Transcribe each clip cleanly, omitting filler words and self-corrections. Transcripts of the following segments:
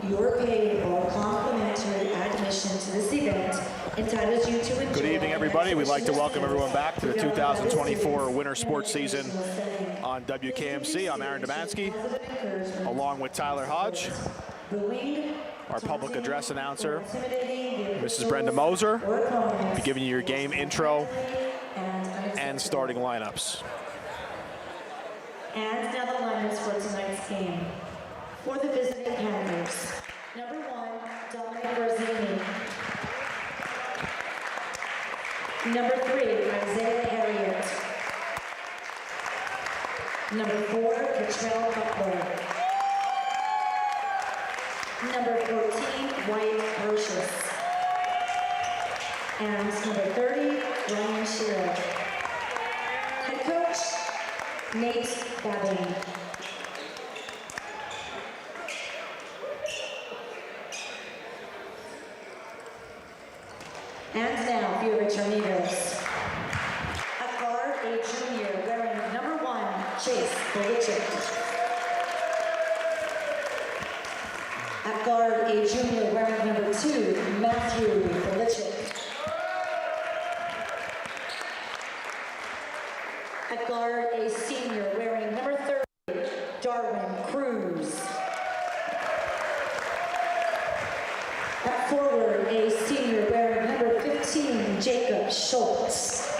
Your paid or complimentary admission to this event entitles you to enjoy. Good evening, everybody. We'd like to welcome everyone back to the 2024 winter sports season on WKMC. I'm Aaron Demansky, along with Tyler Hodge, our public address announcer, Mrs. Brenda Moser, will be giving you your game intro and starting lineups. And now the lineups for tonight's game. For the visiting Panthers, number 1, Dominic Varsity. Number 3, Isaiah Harriet. Number 4, Catrell Butler. Number 14, White Procious. And number 30, Ryan Shearer. Head coach, Nate Babin. And now, for your returnees. At guard, a junior wearing number 1, Chase Bolichick. At guard, a junior wearing number 2, Matthew Bolichick. At guard, a senior wearing number 30, Darwin Cruz. At forward, a senior wearing number 15, Jacob Schultz.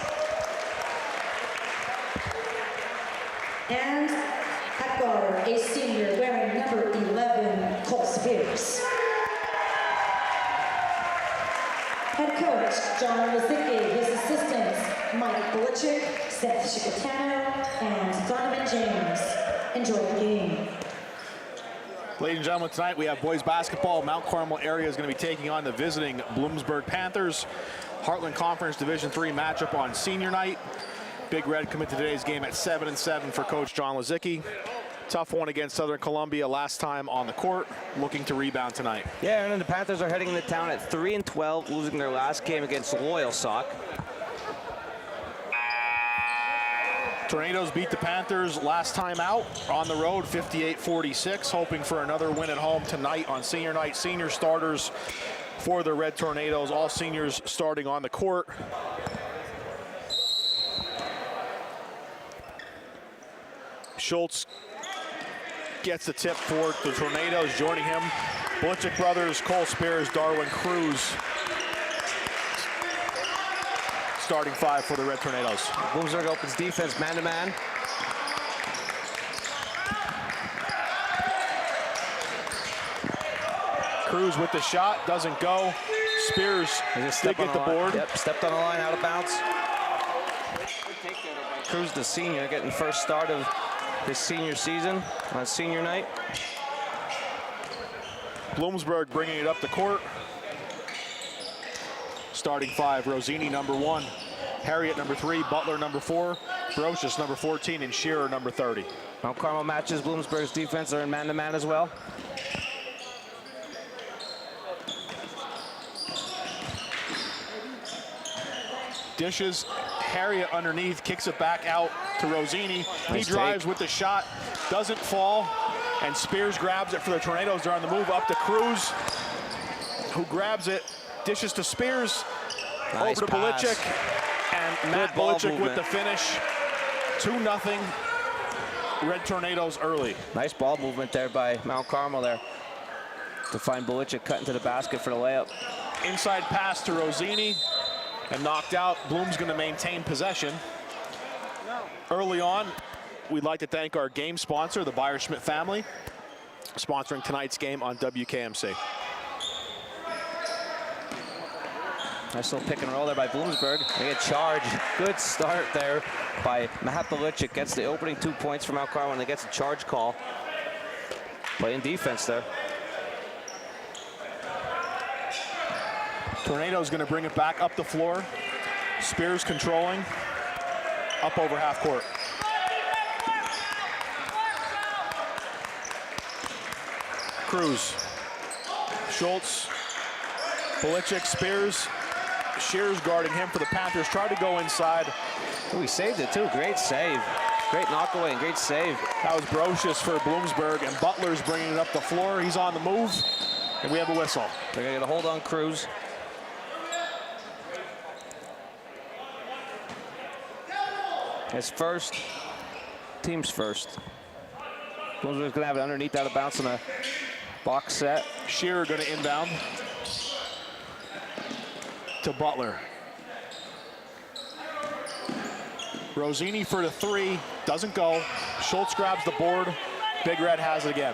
And at guard, a senior wearing number 11, Cole Spears. Head coach, John Lizicki, his assistants, Mike Bolichick, Seth Chicatano, and Donovan James. Enjoy the game. Ladies and gentlemen, tonight we have boys basketball. Mount Carmel area is going to be taking on the visiting Bloomsburg Panthers. Heartland Conference Division III matchup on senior night. Big Red come into today's game at 7-7 for Coach John Lizicki. Tough one against Southern Columbia last time on the court, looking to rebound tonight. Yeah, and then the Panthers are heading into town at 3-12, losing their last game against Loyalsock. Tornadoes beat the Panthers last time out on the road, 58-46, hoping for another win at home tonight on senior night. Senior starters for the Red Tornadoes, all seniors starting on the court. Schultz gets the tip for the Tornadoes. Joining him, Bolichick brothers, Cole Spears, Darwin Cruz. Starting 5 for the Red Tornadoes. Bloomsburg opens defense man-to-man. Cruz with the shot, doesn't go. Spears did get the board. Yep, stepped on the line, out of bounds. Cruz, the senior, getting first start of his senior season on senior night. Bloomsburg bringing it up the court. Starting 5, Rosini number 1, Harriet number 3, Butler number 4, Brocious number 14, and Shearer number 30. Mount Carmel matches Bloomsburg's defense. They're in man-to-man as well. Dishes, Harriet underneath, kicks it back out to Rosini. He drives with the shot, doesn't fall, and Spears grabs it for the Tornadoes. They're on the move up to Cruz, who grabs it, dishes to Spears, over to Bolichick, and Matt Bolichick with the finish. 2-0, Red Tornadoes early. Nice ball movement there by Mount Carmel there to find Bolichick cut into the basket for the layup. Inside pass to Rosini, and knocked out. Bloom's going to maintain possession. Early on, we'd like to thank our game sponsor, the Beyer-Schmidt family, sponsoring tonight's game on WKMC. Nice little pick and roll there by Bloomsburg. They get charged. Good start there by Matt Bolichick. Gets the opening 2 points from Mount Carmel, and they gets a charge call. Playing defense there. Tornado's going to bring it back up the floor. Spears controlling. Up over half court. Cruz. Schultz. Bolichick, Spears. Shears guarding him for the Panthers. Tried to go inside. Oh, he saved it too. Great save. Great knockaway and great save. That was Brocious for Bloomsburg, and Butler's bringing it up the floor. He's on the move. And we have a whistle. They're going to get a hold on Cruz. It's first. Team's first. Bloomsburg's going to have it underneath out of bounds on a box set. Shearer going to inbound to Butler. Rosini for the three, doesn't go. Schultz grabs the board. Big Red has it again.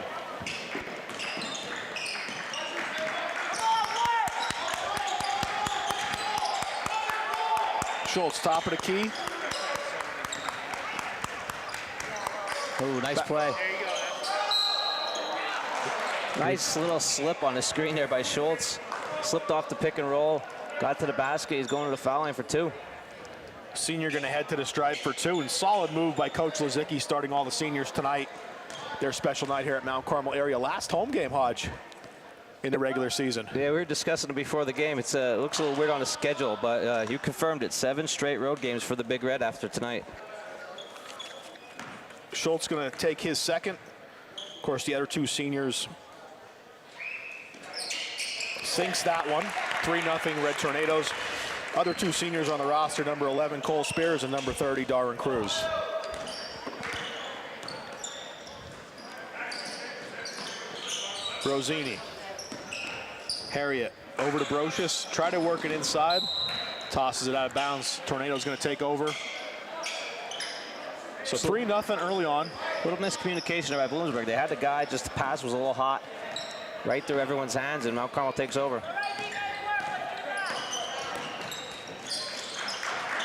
Schultz, top of the key. Oh, nice play. Nice little slip on the screen there by Schultz. Slipped off the pick and roll, got to the basket. He's going to the foul line for 2. Senior going to head to the stride for 2, and solid move by Coach Lizicki starting all the seniors tonight. Their special night here at Mount Carmel area. Last home game, Hodge, in the regular season. Yeah, we were discussing it before the game. It looks a little weird on the schedule, but you confirmed it. 7 straight road games for the Big Red after tonight. Schultz going to take his second. Of course, the other 2 seniors sinks that one. 3-0 Red Tornadoes. Other 2 seniors on the roster, number 11, Cole Spears, and number 30, Darwin Cruz. Rosini. Harriet over to Brocious. Try to work it inside. Tosses it out of bounds. Tornado's going to take over. So 3-0 early on. Little miscommunication by Bloomsburg. They had the guy, just the pass was a little hot. Right through everyone's hands, and Mount Carmel takes over.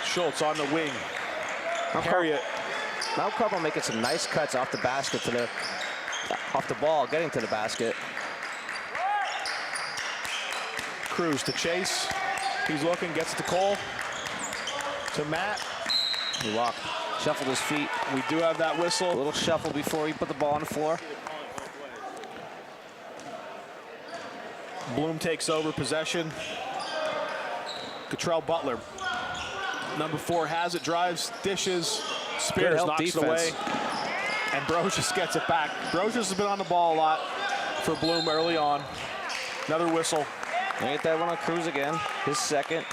Schultz on the wing. Harriet. Mount Carmel making some nice cuts off the basket off the ball, getting to the basket. Cruz to Chase. He's looking, gets to Cole. To Matt. He walked, shuffled his feet. We do have that whistle. A little shuffle before he put the ball on the floor. Bloom takes over possession. Cottrell Butler. Number 4 has it, drives, dishes. Spears knocks it away. And Brocious gets it back. Brocious has been on the ball a lot for Bloom early on. Another whistle. They get that one on Cruz again, his second.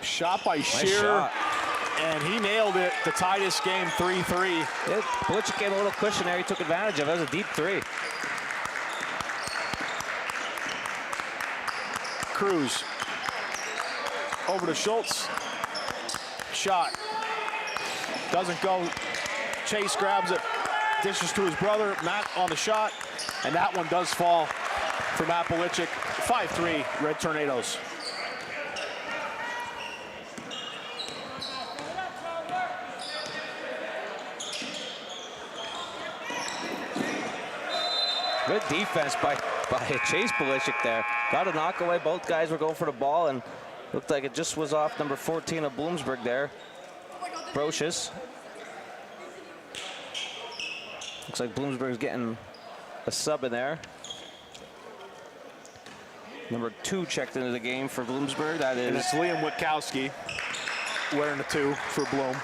Shot by Nice Shearer. shot. And he nailed it to tie this game 3-3. Butch gave a little cushion there. He took advantage of it. That was a deep 3. Cruz over to Schultz. Shot. Doesn't go. Chase grabs it. Dishes to his brother. Matt on the shot. And that one does fall for Matt Belichick. 5-3 Red Tornadoes. Good defense by Chase Belichick there. Got a knock away. Both guys were going for the ball, and looked like it just was off number 14 of Bloomsburg there. Brocious. Looks like Bloomsburg's getting a sub in there. Number 2 checked into the game for Bloomsburg. That is. And it's Liam Witkowski wearing the 2 for Bloom.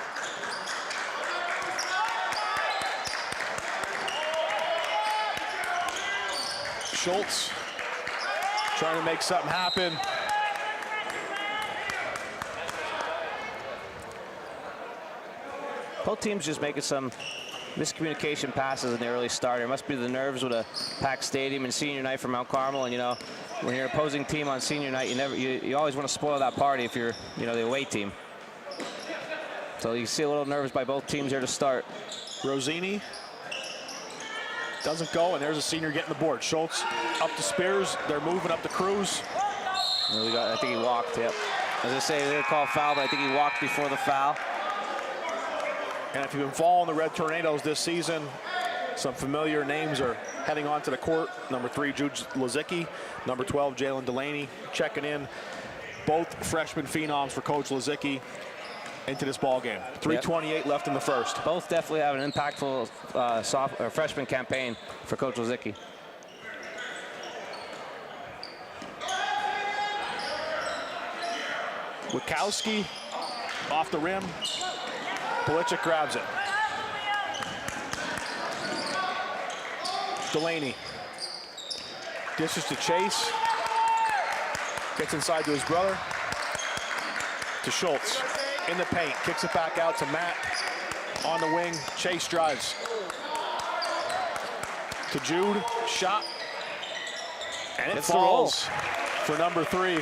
Schultz trying to make something happen. Both teams just making some miscommunication passes in the early start. It must be the nerves with a packed stadium and senior night for Mount Carmel. And you know, when you're an opposing team on senior night, you always want to spoil that party if you're the away team. So you see a little nerves by both teams here to start. Rosini doesn't go, and there's a senior getting the board. Schultz up to Spears. They're moving up to Cruz. I think he walked. Yep. As I say, they call foul, but I think he walked before the foul. And if you've been following the Red Tornadoes this season, some familiar names are heading onto the court. Number 3, Jude Lizicki. Number 12, Jalen Delaney checking in. Both freshman phenoms for Coach Lizicki into this ball game. 3:28 left in the first. Both definitely have an impactful freshman campaign for Coach Lizicki. Witkowski off the rim. Belichick grabs it. Delaney dishes to Chase. Gets inside to his brother. To Schultz in the paint. Kicks it back out to Matt on the wing. Chase drives. To Jude. Shot. And it falls for number 3.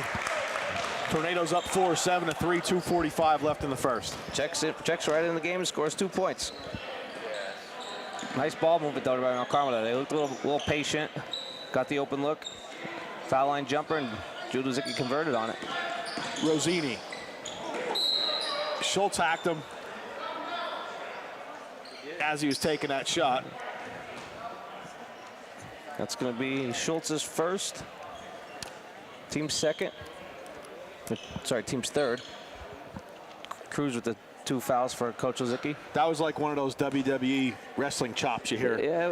Tornadoes up 4-7 to 3. 2:45 left in the first. Checks right in the game and scores 2 points. Nice ball movement though by Mount Carmel. They looked a little patient. Got the open look. Foul line jumper, and Jude Lozicki converted on it. Rosini. Schultz hacked him as he was taking that shot. That's going to be Schultz's first. Team's second. Sorry, team's third. Cruz with the 2 fouls for Coach Lozicki. That was like one of those WWE wrestling chops you hear. Yeah,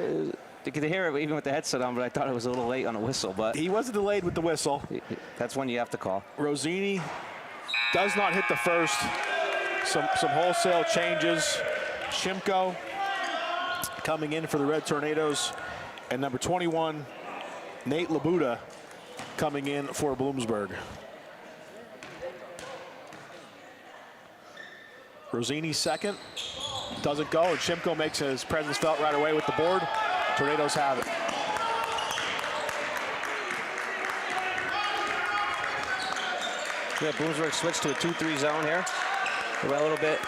you could hear it even with the headset on, but I thought it was a little late on the whistle. But he wasn't delayed with the whistle. That's one you have to call. Rosini does not hit the first. Some wholesale changes. Shimko coming in for the Red Tornadoes. And number 21, Nate Labuda, coming in for Bloomsburg. Rosini second. Doesn't go, and Shimko makes his presence felt right away with the board. Tornadoes have it. Yeah, Bloomsburg switched to a 2-3 zone here. They went a little bit,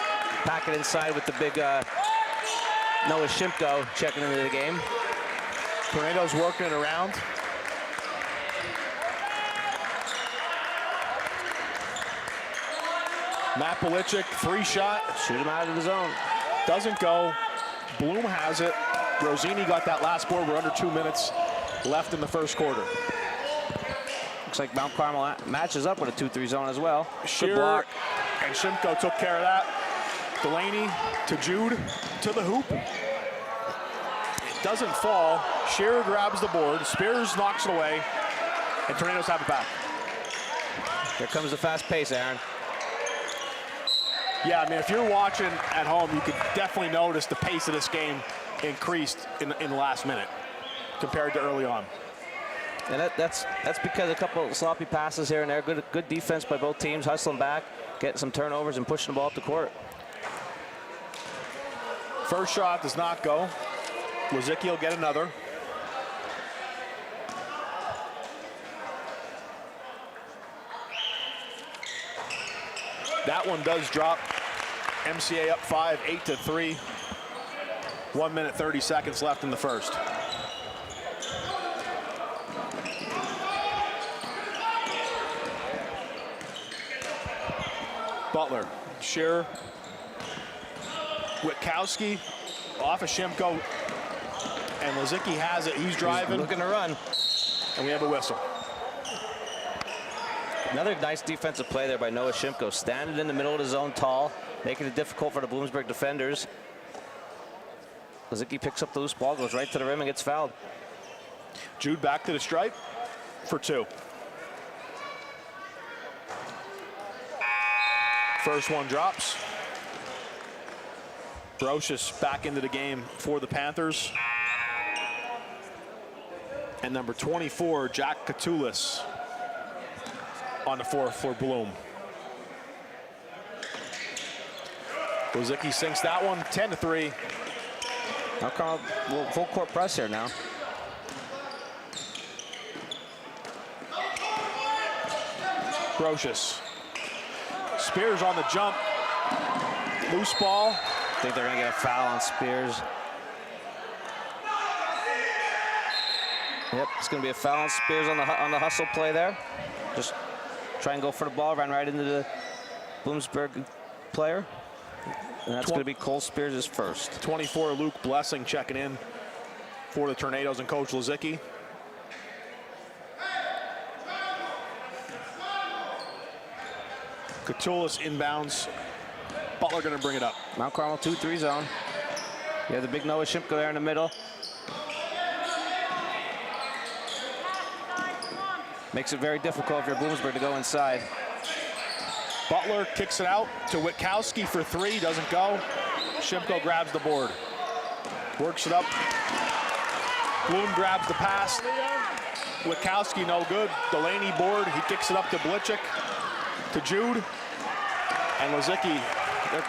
pack it inside with the big Noah Shimko checking into the game. Tornadoes working it around. Matt Belichick, 3-shot. Shoot him out of the zone. Doesn't go. Bloom has it. Rosini got that last board. We're under 2 minutes left in the first quarter. Looks like Mount Carmel matches up with a 2-3 zone as well. Shearer block. And Shimko took care of that. Delaney to Jude, to the hoop. It doesn't fall. Shearer grabs the board. Spears knocks it away. And Tornadoes have it back. Here comes the fast pace, Aaron. Yeah, I mean, if you're watching at home, you could definitely notice the pace of this game increased in the last minute compared to early on. And that's because a couple of sloppy passes here and there. Good defense by both teams, hustling back, getting some turnovers and pushing the ball up the court. First shot does not go. Lozicki will get another. That one does drop. MCA up 5, 8-3. 1 minute, 30 seconds left in the first. Butler, Shearer, Witkowski, off of Shimko, and Lozicki has it. He's driving. He's looking to run. And we have a whistle. Another nice defensive play there by Noah Shimko, standing in the middle of the zone tall, making it difficult for the Bloomsburg defenders. Lozicki picks up the loose ball, goes right to the rim and gets fouled. Jude back to the stripe for 2. First one drops. Brocious back into the game for the Panthers. And number 24, Jack Katulis, on the 4th for Bloom. Lozicki sinks that one, 10-3. Now Carmel, full court press here now. Brocious. Spears on the jump. Loose ball. I think they're gonna get a foul on Spears. Yep, it's gonna be a foul on Spears on the hustle play there. Just try and go for the ball, ran right into the Bloomsburg player. And that's gonna be Cole Spears' first. 24, Luke Blessing checking in for the Tornadoes and Coach Lozicki. Katulis inbounds. Butler gonna bring it up. Mount Carmel 2-3 zone. You have the big Noah Shimko there in the middle. Makes it very difficult for Bloomsburg to go inside. Butler kicks it out to Witkowski for three, doesn't go. Shimko grabs the board, works it up. Bloom grabs the pass. Witkowski no good. Delaney board, he kicks it up to Blitchik, to Jude. And Lozicki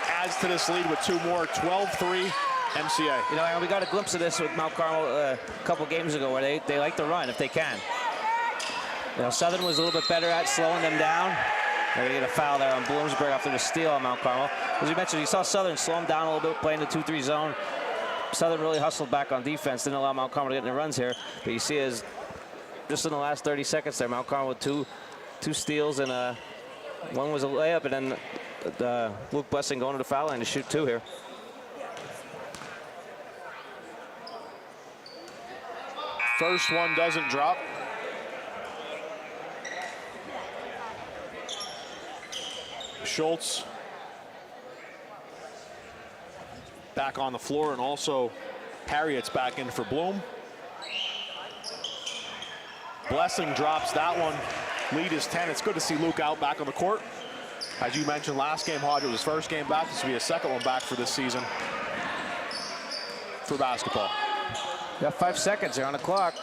adds to this lead with two more, 12-3 MCA. You know, and we got a glimpse of this with Mount Carmel a couple games ago where they like to run if they can. You know, Southern was a little bit better at slowing them down. They get a foul there on Bloomsburg after the steal on Mount Carmel. As you mentioned, you saw Southern slow them down a little bit, playing the 2-3 zone. Southern really hustled back on defense, didn't allow Mount Carmel to get any runs here. But you see is just in the last 30 seconds there, Mount Carmel with two steals and one was a layup, and then Luke Blessing going to the foul line to shoot two here. First one doesn't drop. Schultz back on the floor, and also Harriet's back in for Bloom. Blessing drops that one. Lead is 10. It's good to see Luke out back on the court. As you mentioned last game, Hodge, it was his first game back. This will be his second one back for this season for basketball. Got 5 seconds here on the clock.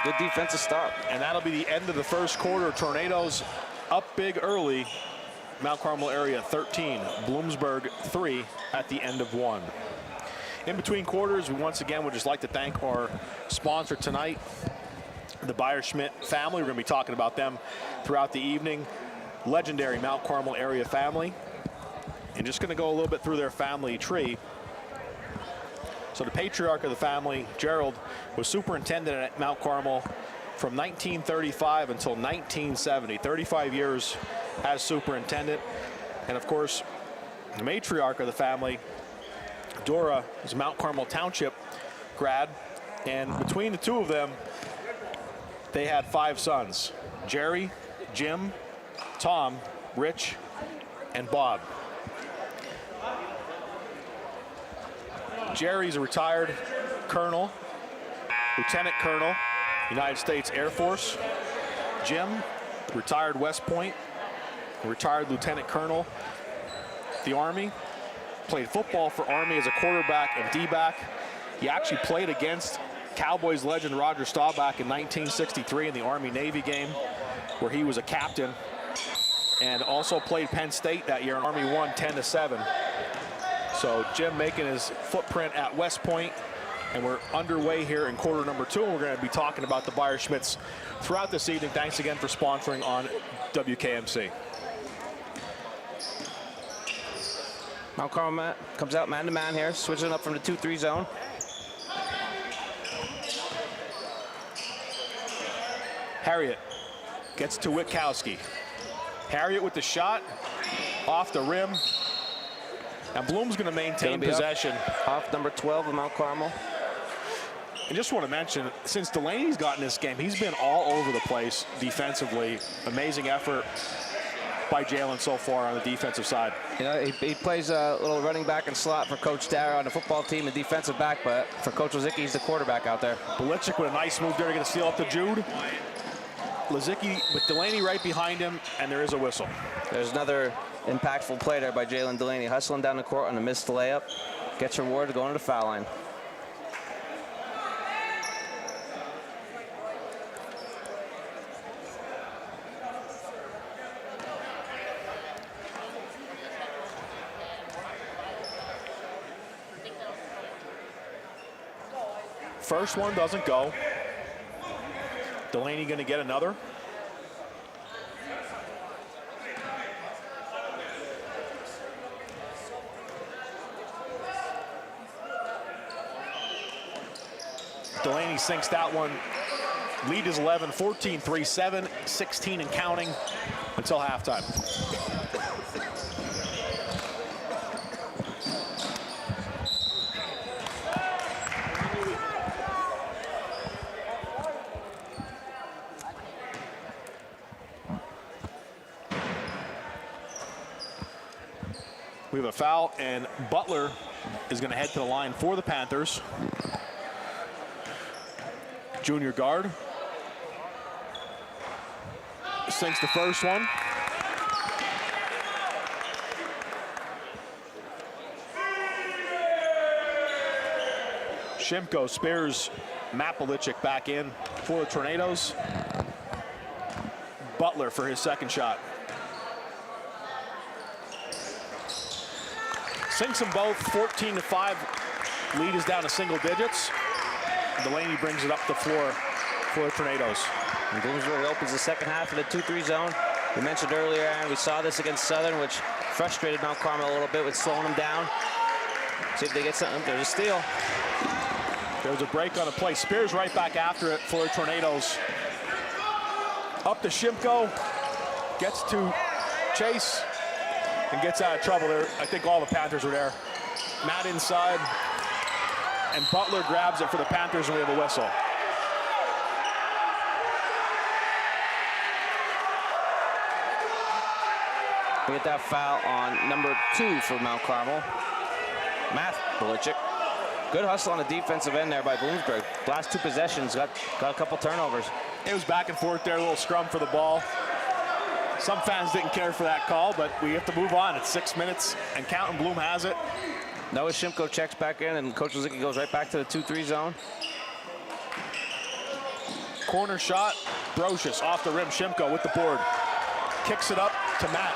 Good defensive stop. And that'll be the end of the first quarter. Tornadoes up big early. Mount Carmel area 13, Bloomsburg 3 at the end of 1. In between quarters, we once again would just like to thank our sponsor tonight, the Beyer-Schmidt family. We're going to be talking about them throughout the evening. Legendary Mount Carmel area family. And just going to go a little bit through their family tree. So the patriarch of the family, Gerald, was superintendent at Mount Carmel from 1935 until 1970. 35 years as superintendent. And of course, the matriarch of the family, Dora, is a Mount Carmel Township grad. And between the two of them, they had 5 sons: Jerry, Jim, Tom, Rich, and Bob. Jerry's a retired colonel, lieutenant colonel, United States Air Force. Jim, retired West Point, retired lieutenant colonel, the Army. Played football for Army as a quarterback and D-back. He actually played against Cowboys legend Roger Staubach in 1963 in the Army-Navy game, where he was a captain, and also played Penn State that year, and Army won 10-7. So Jim making his footprint at West Point, and we're underway here in quarter number 2, and we're going to be talking about the Beyer-Schmidts throughout this evening. Thanks again for sponsoring on WKMC. Mount Carmel comes out man-to-man here, switching up from the 2-3 zone. Harriet gets to Witkowski. Harriet with the shot, off the rim. And Bloom's going to maintain possession. Off number 12 of Mount Carmel. And just want to mention, since Delaney's gotten this game, he's been all over the place defensively. Amazing effort by Jalen so far on the defensive side. You know, he plays a little running back and slot for Coach Dara on the football team and defensive back, but for Coach Lozicki, he's the quarterback out there. Blitchik with a nice move there to get a steal up to Jude. Lozicki with Delaney right behind him, and there is a whistle. There's another impactful play there by Jalen Delaney, hustling down the court on a missed layup. Gets rewarded going to the foul line. First one doesn't go. Delaney going to get another. Delaney sinks that one. Lead is 11, 14, 3, 7, 16 and counting until halftime. We have a foul, and Butler is going to head to the line for the Panthers. Junior guard. sinks the first one. Shimko spares Mapalichik back in for the Tornadoes. Butler for his second shot. Sinks them both, 14-5. Lead is down to single digits. Delaney brings it up the floor for the Tornadoes. And Bloomsburg opens the second half in the 2-3 zone. We mentioned earlier, and we saw this against Southern, which frustrated Mount Carmel a little bit with slowing them down. See if they get something. There's a steal. There's a break on the play. Spears right back after it for the Tornadoes. Up to Shimko. Gets to Chase and gets out of trouble there. I think all the Panthers were there. Matt inside. And Butler grabs it for the Panthers, and we have a whistle. We get that foul on number 2 for Mount Carmel. Matt Belichick. Good hustle on the defensive end there by Bloomsburg. Last 2 possessions, got a couple turnovers. It was back and forth there, a little scrum for the ball. Some fans didn't care for that call, but we have to move on. It's 6 minutes and counting. Bloom has it. Noah Shimko checks back in, and Coach Lizicki goes right back to the 2-3 zone. Corner shot, Brocious off the rim. Shimko with the board. Kicks it up to Matt.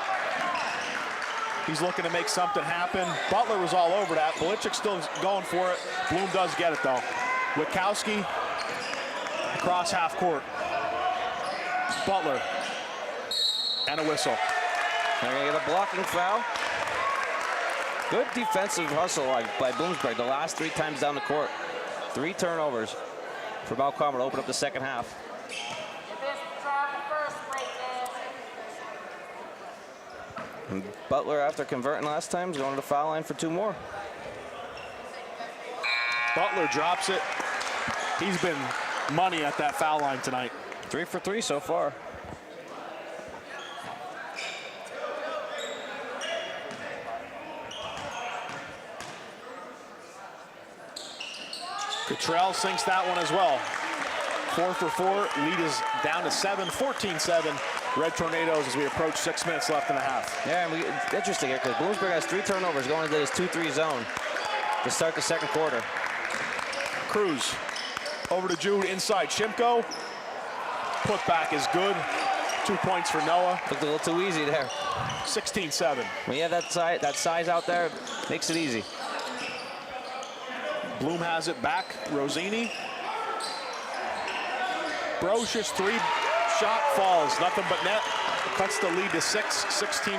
He's looking to make something happen. Butler was all over that. Belichick still going for it. Bloom does get it, though. Witkowski across half court. Butler. And a whistle. They're going to get a blocking foul. Good defensive hustle by Bloomsburg the last 3 times down the court. 3 turnovers for Mount Carmel to open up the second half. And Butler, after converting last time, is going to the foul line for 2 more. Butler drops it. He's been money at that foul line tonight. 3 for 3 so far. Cottrell sinks that one as well. 4 for 4. Lead is down to 7, 14-7. Red Tornadoes as we approach 6 minutes left in the half. Yeah, and it's interesting here because Bloomsburg has 3 turnovers going into this 2-3 zone to start the second quarter. Cruz over to Jude inside. Shimko. Put back is good. 2 points for Noah. Looked a little too easy there. 16-7. When you have that size out there, makes it easy. Bloom has it back. Rosini. Brocious 3-shot falls. Nothing but net. Cuts the lead to 6, 16-10.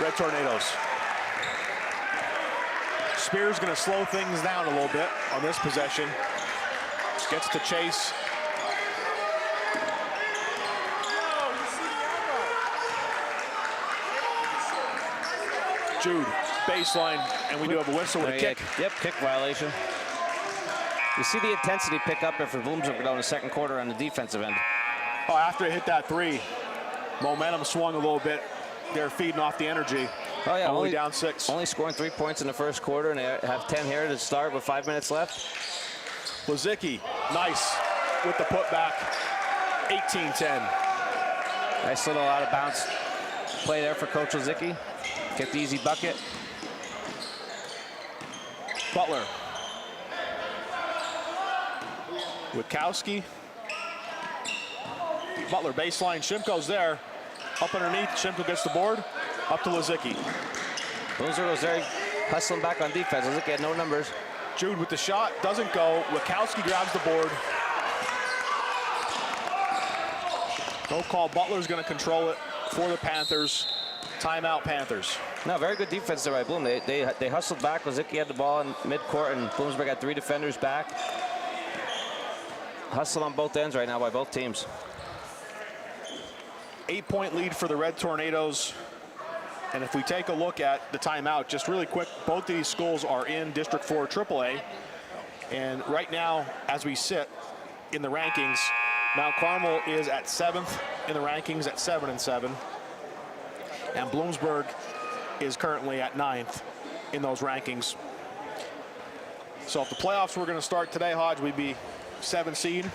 Red Tornadoes. Spears going to slow things down a little bit on this possession. Gets to Chase. Jude, baseline, and we do have a whistle with a kick. Yep, kick violation. You see the intensity pick up there for Bloomsburg in the second quarter on the defensive end. Oh, after they hit that 3, momentum swung a little bit. They're feeding off the energy. Oh yeah, only down 6. Only scoring 3 points in the first quarter, and they have 10 here to start with 5 minutes left. Lizicki, nice with the putback. 18-10. Nice little out of bounds play there for Coach Lizicki. Get the easy bucket. Butler. Witkowski. Butler baseline. Shimko's there. Up underneath. Shimko gets the board. Up to Lizicki. Loser was there hustling back on defense. Lizicki had no numbers. Jude with the shot. Doesn't go. Witkowski grabs the board. No call. Butler's going to control it for the Panthers. Timeout, Panthers. No, very good defense there by Bloom. They hustled back. Lizicki had the ball in midcourt, and Bloomsburg had 3 defenders back. Hustle on both ends right now by both teams. 8-point lead for the Red Tornadoes. And if we take a look at the timeout, just really quick, both of these schools are in District 4 AAA. And right now, as we sit in the rankings, Mount Carmel is at 7th in the rankings at 7-7. And Bloomsburg is currently at 9th in those rankings. So if the playoffs were going to start today, Hodge, we'd be 7 seed.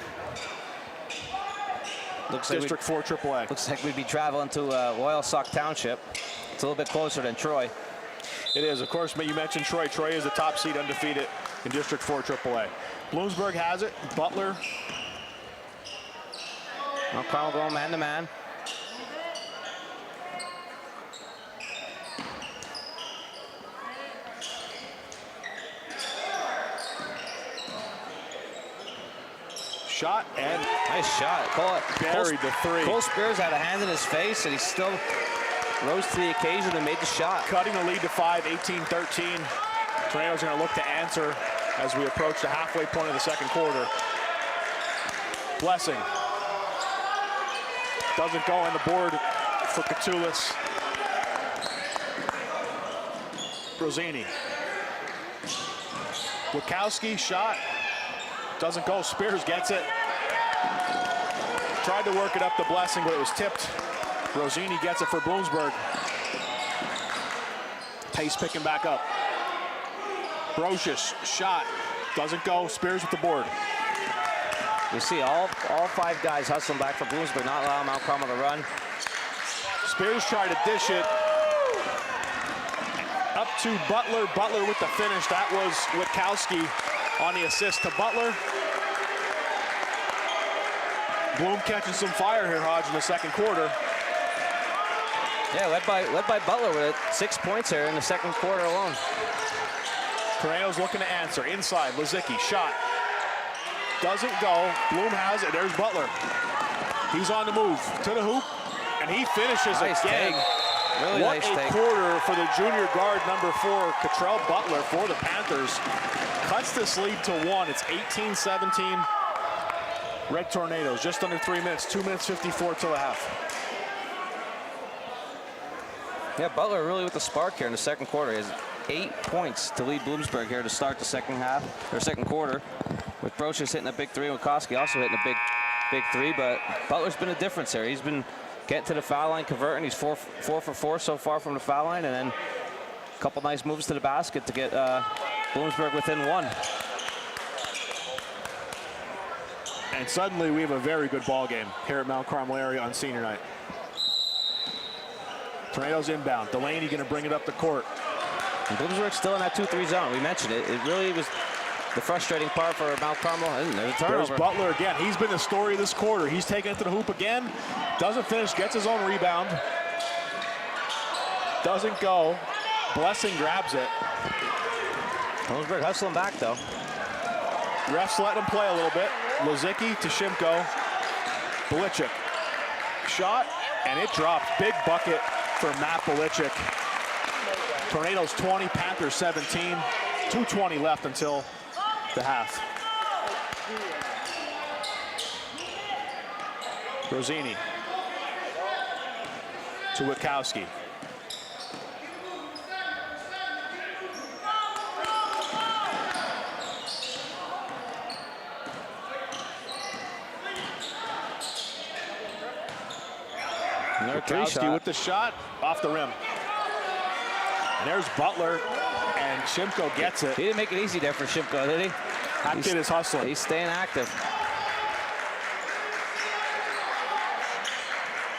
District 4 AAA. Looks like we'd be traveling to Loyalsock Township. It's a little bit closer than Troy. It is. Of course, you mentioned Troy. Troy is the top seed undefeated in District 4 AAA. Bloomsburg has it. Butler. Mount Carmel going man-to-man. Shot and nice shot. Buried the three. Cole Spears had a hand in his face, and he still rose to the occasion and made the shot. Cutting the lead to 5, 18-13. Tornadoes are going to look to answer as we approach the halfway point of the second quarter. Blessing. Doesn't go on the board for Catulus. Rosini. Wachowski, shot. Doesn't go. Spears gets it. Tried to work it up to Blessing, but it was tipped. Rosini gets it for Bloomsburg. Pace picking back up. Brocious, shot. Doesn't go. Spears with the board. You see all 5 guys hustling back for Bloomsburg, not allowing Mount Carmel to run. Spears tried to dish it. Up to Butler. Butler with the finish. That was Witkowski on the assist to Butler. Bloom catching some fire here, Hodge, in the second quarter. Yeah, led by Butler with 6 points here in the second quarter alone. Tornadoes looking to answer. Inside, Lazicki, shot. Doesn't go. Bloom has it. There's Butler. He's on the move to the hoop, and he finishes nice again. Really what nice a take. quarter for the junior guard, number 4, Cottrell Butler for the Panthers. Cuts this lead to 1. It's 18-17. Red Tornadoes, just under 3 minutes. 2 minutes 54 till the half. Yeah, Butler really with the spark here in the second quarter. He has 8 points to lead Bloomsburg here to start the second half, or second quarter. With Brocious hitting a big 3, and Wachowski also hitting a big 3, but Butler's been a difference here. He's been getting to the foul line, converting. He's 4 for 4 so far from the foul line, and then a couple nice moves to the basket to get Bloomsburg within 1. And suddenly we have a very good ball game here at Mount Carmel area on senior night. Tornadoes inbound. Delaney going to bring it up the court. And Bloomsburg's still in that 2-3 zone. We mentioned it. It really was the frustrating part for Mount Carmel. And there's a turnover. There's Butler again. He's been the story of this quarter. He's taking it to the hoop again. Doesn't finish. Gets his own rebound. Doesn't go. Blessing grabs it. Bloomsburg hustling back, though. Refs letting him play a little bit. Lazicki to Shimko. Belichick. Shot, and it drops. Big bucket for Matt Belichick. Tornadoes 20, Panthers 17. 2:20 left until the half. Rosini to Witkowski. Witkowski with the shot off the rim. And there's Butler, and Shimko gets it. He didn't make it easy there for Shimko, did he? That kid is hustling. He's staying active.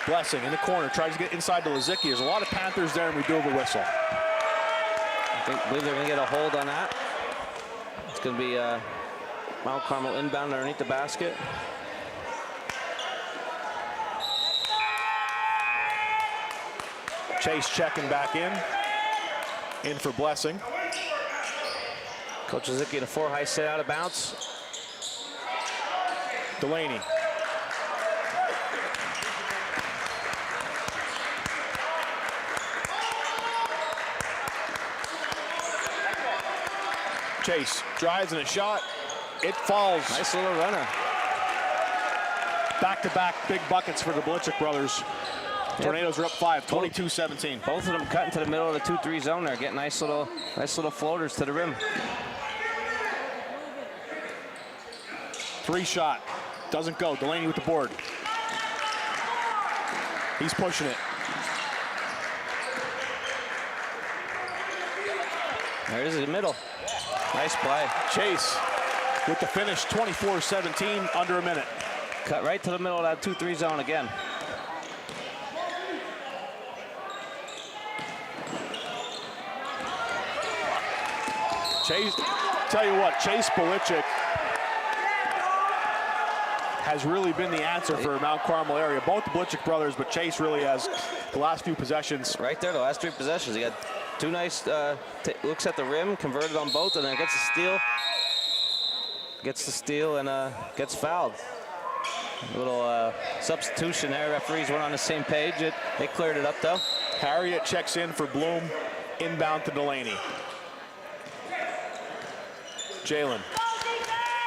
Blessing in the corner, tries to get inside to Lazicki. There's a lot of Panthers there, and we do have a whistle. I believe they're going to get a hold on that. It's going to be Mount Carmel inbound underneath the basket. Chase checking back in for Blessing. Coach Lazicki in a 4-high sit out of bounds. Delaney. Chase drives and a shot. It falls. Nice little runner. Back-to-back big buckets for the Belichick brothers. Tornadoes are up 5, 22-17. Both of them cutting to the middle of the 2-3 zone there, getting nice little floaters to the rim. 3 shot, doesn't go. Delaney with the board. He's pushing it. There it is in the middle. Nice play. Chase with the finish, 24-17, under a minute. cut right to the middle of that 2-3 zone again. Chase, tell you what, Chase Belichick has really been the answer for Mount Carmel area. Both the Belichick brothers, but Chase really has the last few possessions. Right there, the last 3 possessions. He got 2 nice looks at the rim, converted on both, and then gets the steal. Gets the steal and gets fouled. A little substitution there. Referees weren't on the same page. They cleared it up though. Harriet checks in for Bloom, inbound to Delaney. Jalen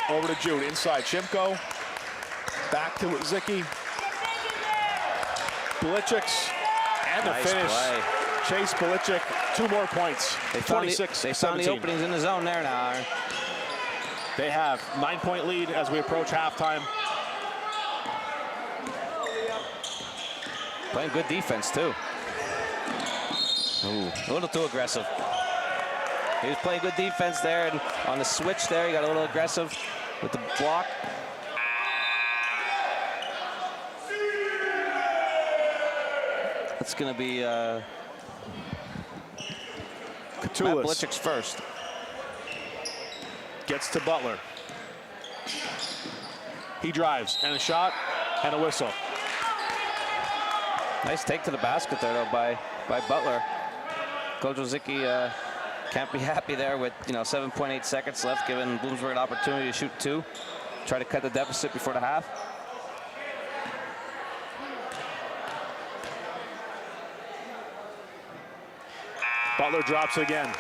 over to Jude, inside Shimko. Back to Zicky. Belichick's and the Nice finish. play. Chase Belichick, 2 more points. They found the openings in the zone there now. Aaron. They have 9-point lead as we approach halftime. Playing good defense too. Ooh, a little too aggressive. He was playing good defense there, and on the switch there, he got a little aggressive with the block. It's going to be Catullus. Belichick's first. Gets to Butler. He drives, and a shot, and a whistle. Nice take to the basket there, though, by Butler. Coach Ozicki can't be happy there with 7.8 seconds left, giving Bloomsburg an opportunity to shoot 2. Try to cut the deficit before the half. Butler drops again.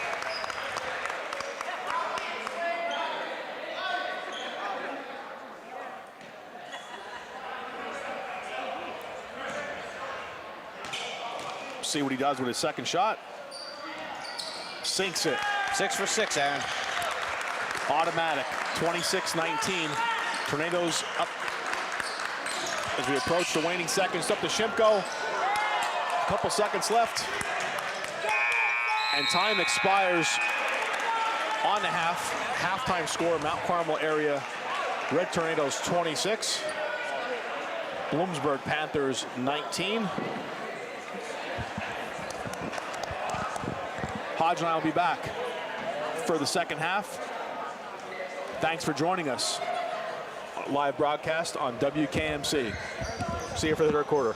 See what he does with his second shot. Sinks it. 6 for 6, Aaron. Automatic, 26-19. Tornadoes up as we approach the waning seconds. Up to Shimko. A couple seconds left. And time expires on the halftime score, Mount Carmel area. Red Tornadoes 26. Bloomsburg Panthers 19. Hodge and I will be back for the second half. Thanks for joining us. Live broadcast on WKMC. See you for the third quarter.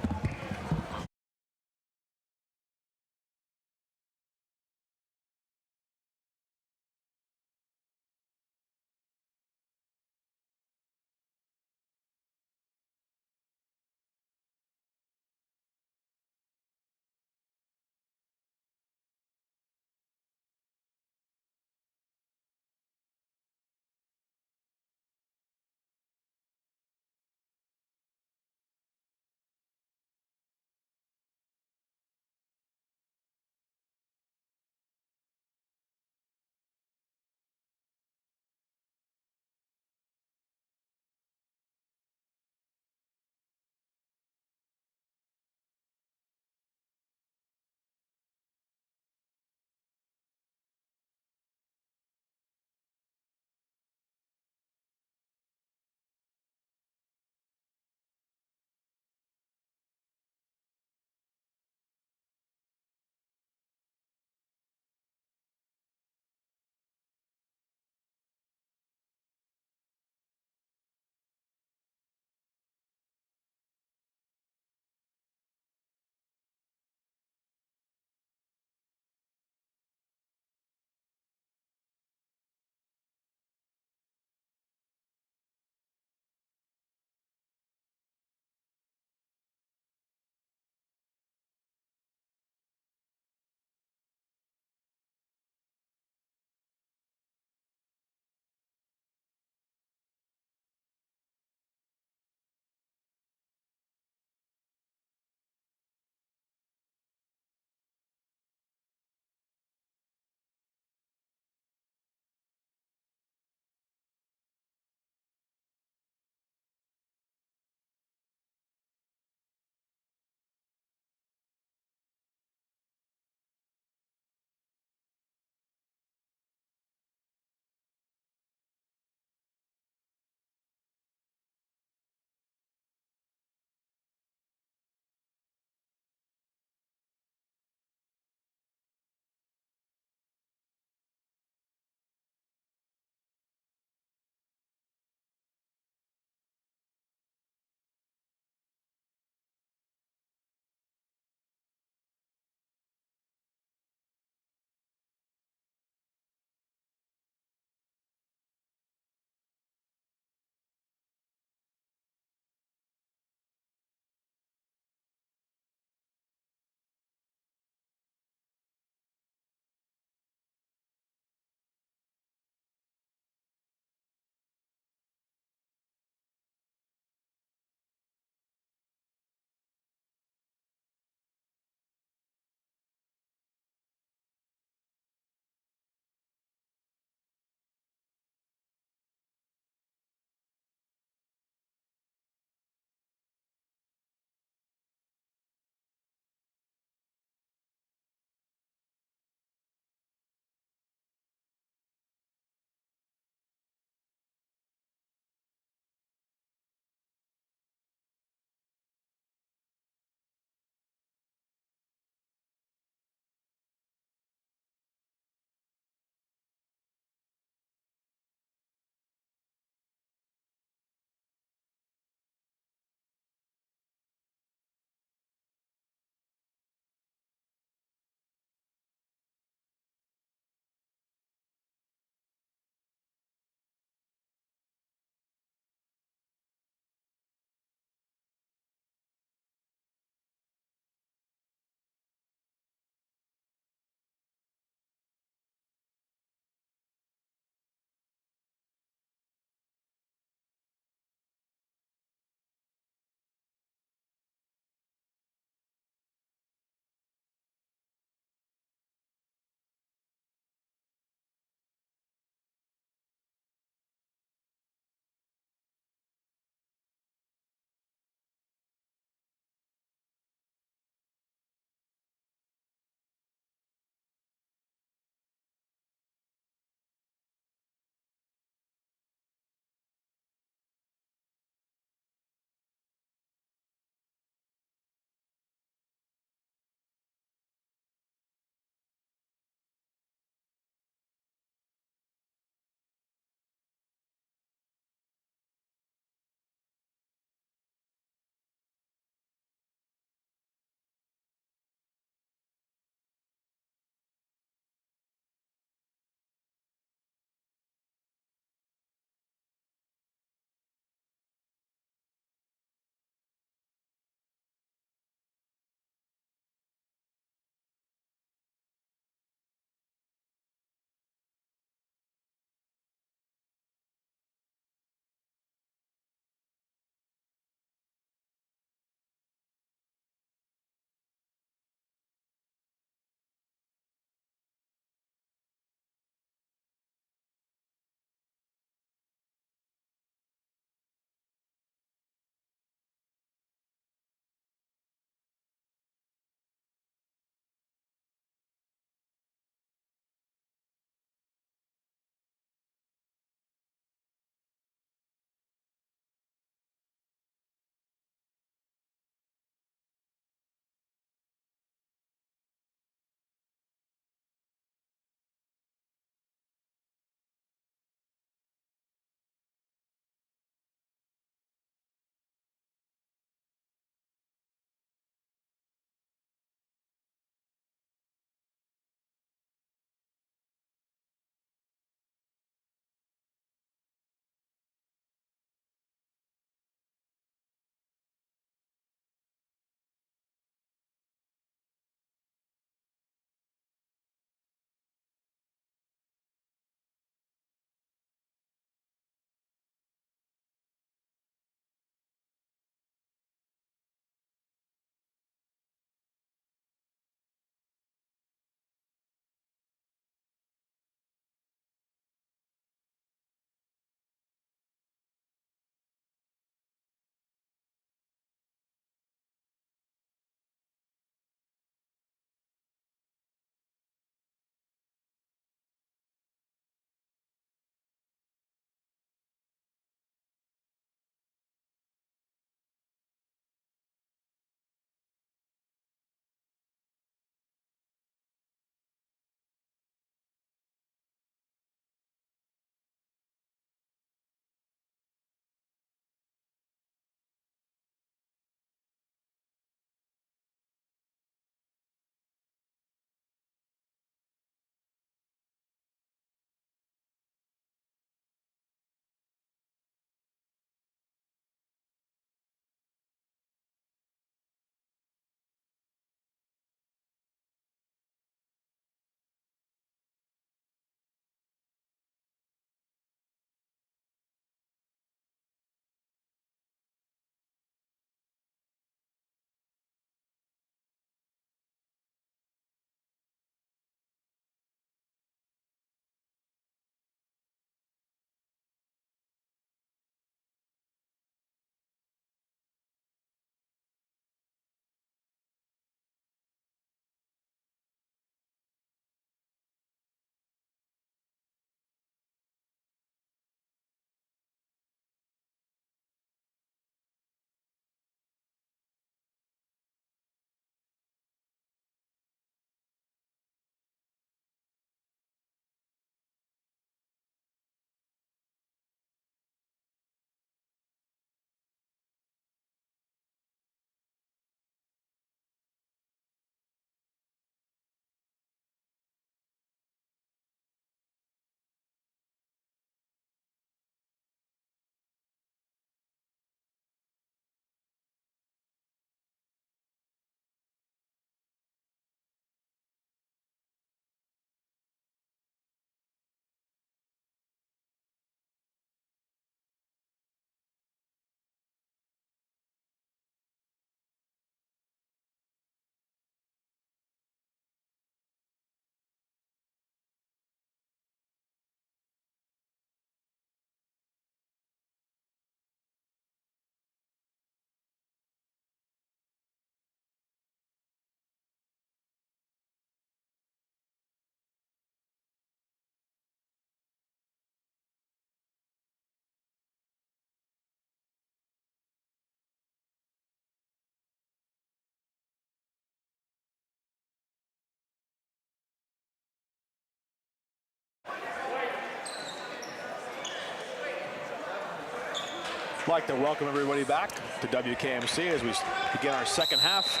I'd like to welcome everybody back to WKMC as we begin our second half.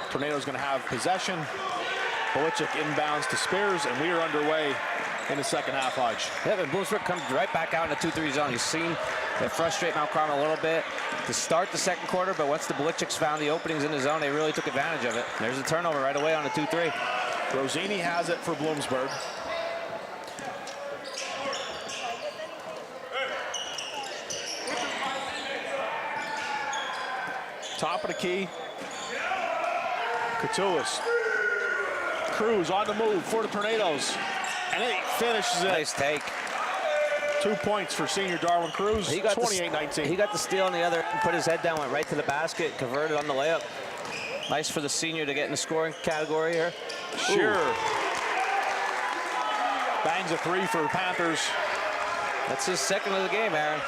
Tornado's going to have possession. Belichick inbounds to Spears, and we are underway in the second half, Hodge. Yeah, and Bloomsburg comes right back out in the 2-3 zone. You've seen it frustrate Mount Carmel a little bit to start the second quarter, but once the Belichicks found the openings in the zone, they really took advantage of it. There's a turnover right away on the 2-3. Rosini has it for Bloomsburg. Top of the key. Catullus. Cruz on the move for the Tornadoes. And he finishes it. Nice take. 2 points for senior Darwin Cruz, 28-19. He got the steal on the other end, put his head down, went right to the basket, converted on the layup. Nice for the senior to get in the scoring category here. Sure. Bangs a three for the Panthers. That's his second of the game, Aaron.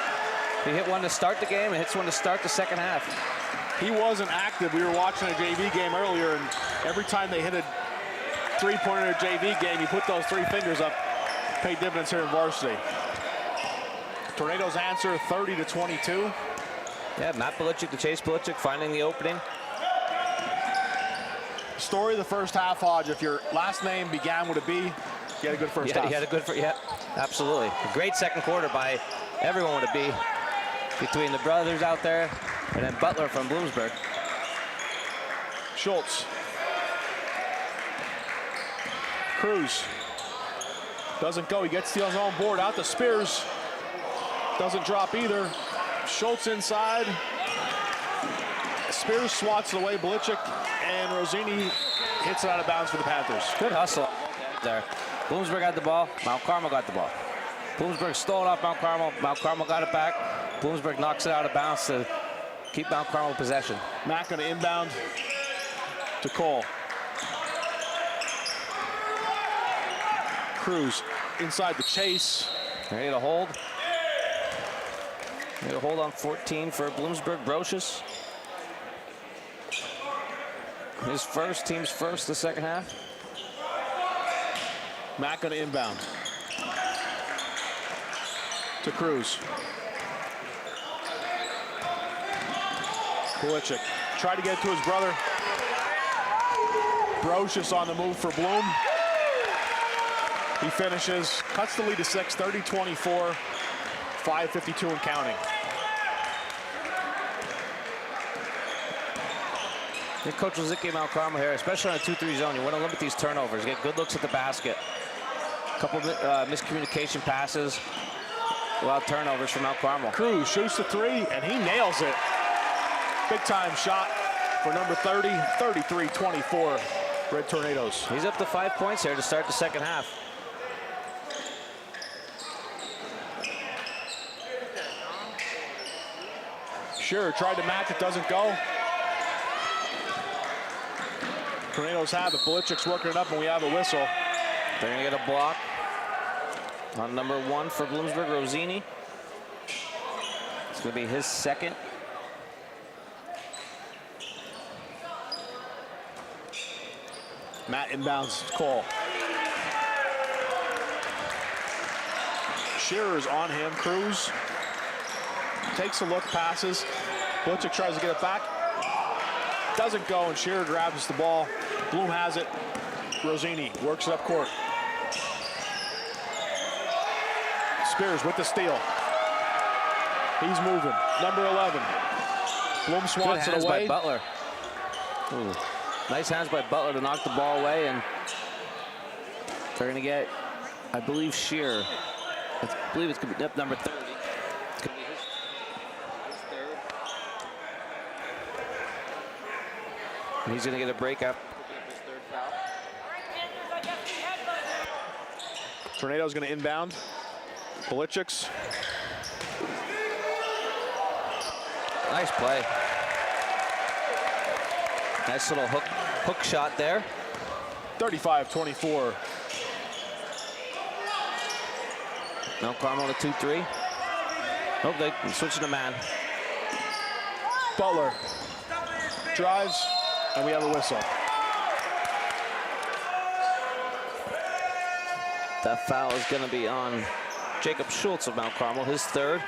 He hit one to start the game and hits one to start the second half. He wasn't active. We were watching a JV game earlier, and every time they hit a three-pointer in a JV game, he put those three fingers up, paid dividends here in varsity. Tornadoes answer 30-22. Yeah, Matt Belichick to Chase Belichick finding the opening. Story of the first half, Hodge. If your last name began with a B, you had a good first half. You had a good yeah, absolutely. A great second quarter by everyone with a B. Between the brothers out there and then Butler from Bloomsburg. Schultz. Cruz. Doesn't go. He gets steals on board. Out to Spears. Doesn't drop either. Schultz inside. Spears swats it away. Belichick and Rosini hits it out of bounds for the Panthers. Good hustle there. Bloomsburg had the ball. Mount Carmel got the ball. Bloomsburg stole it off Mount Carmel. Mount Carmel got it back. Bloomsburg knocks it out of bounds to keep Mount Carmel possession. Matt going to inbound to Cole. Cruz inside the chase. Ready to hold. Ready to hold on 14 for Bloomsburg. Brocious. His first, team's first the second half. Matt going to inbound to Cruz. Belichick tried to get it to his brother. Brocious on the move for Bloom. He finishes, cuts the lead to 6, 30-24, 5:52 and counting. Your coach will Zicki Mount Carmel here, especially on a 2-3 zone. You want to limit these turnovers, get good looks at the basket. A couple miscommunication passes, a lot of turnovers from Mount Carmel. Cruz shoots the three, and he nails it. Big time shot for number 30, 33-24, Red Tornadoes. He's up to 5 points here to start the second half. Sure, tried to match it, doesn't go. Tornadoes have it. Belichick's working it up, and we have a whistle. They're going to get a block on number 1 for Bloomsburg, Rosini. It's going to be his second. Matt inbounds Cole. Shearer's on him. Cruz takes a look, passes. Belichick tries to get it back. Doesn't go, and Shearer grabs the ball. Bloom has it. Rosini works it up court. Spears with the steal. He's moving. Number 11. Bloom swats it away. By Butler. Ooh. Nice hands by Butler to knock the ball away, and they're going to get, I believe, Shearer. I believe it's going to be number 30. It's going to be his third. And he's going to get a break up. Tornado's going to inbound. Belichick's. Nice play. Nice little hook shot there. 35-24. Mount Carmel to 2-3. Oh, they switching to man. Butler drives, and we have a whistle. That foul is going to be on Jacob Schultz of Mount Carmel, his third.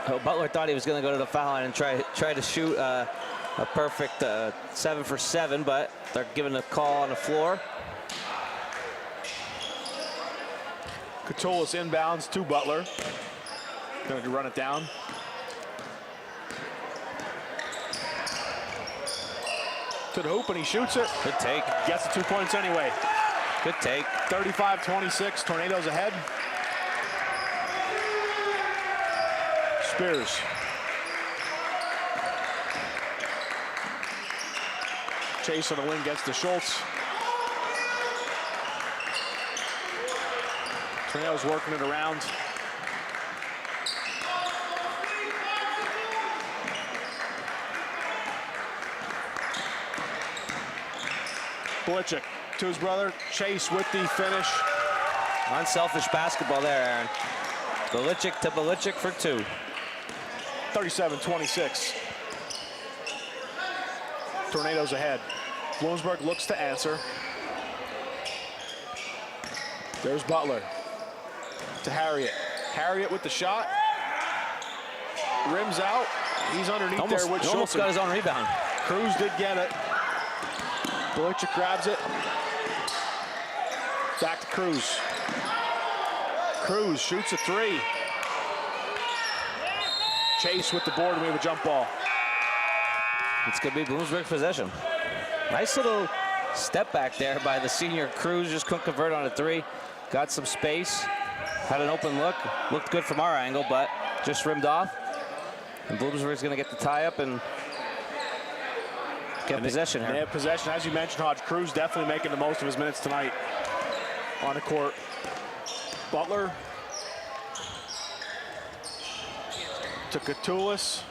Oh, Butler thought he was going to go to the foul line and try to shoot a perfect 7 for 7, but they're giving a call on the floor. Catullus inbounds to Butler. Going to run it down. To the hoop, and he shoots it. Good take. Gets the 2 points anyway. Good take. 35-26, Tornadoes ahead. Spears. Chase on the wing gets to Schultz. Tornadoes working it around. Blitchick to his brother. Chase with the finish. Unselfish basketball there, Aaron. Blitchick to Blitchick for 2. 37-26. Tornadoes ahead. Bloomsburg looks to answer. There's Butler to Harriet. Harriet with the shot. Rims out. He's underneath there with Schultz. Almost got his own rebound. Cruz did get it. Blitchick grabs it. Back to Cruz. Cruz shoots a 3. Chase with the board, and we have a jump ball. It's going to be Bloomsburg possession. Nice little step back there by the senior Cruz. Just couldn't convert on a 3. Got some space. Had an open look. Looked good from our angle, but just rimmed off. And Bloomsburg's going to get the tie up and get possession here. They have possession. As you mentioned, Hodge, Cruz definitely making the most of his minutes tonight on the court. Butler to Catullus.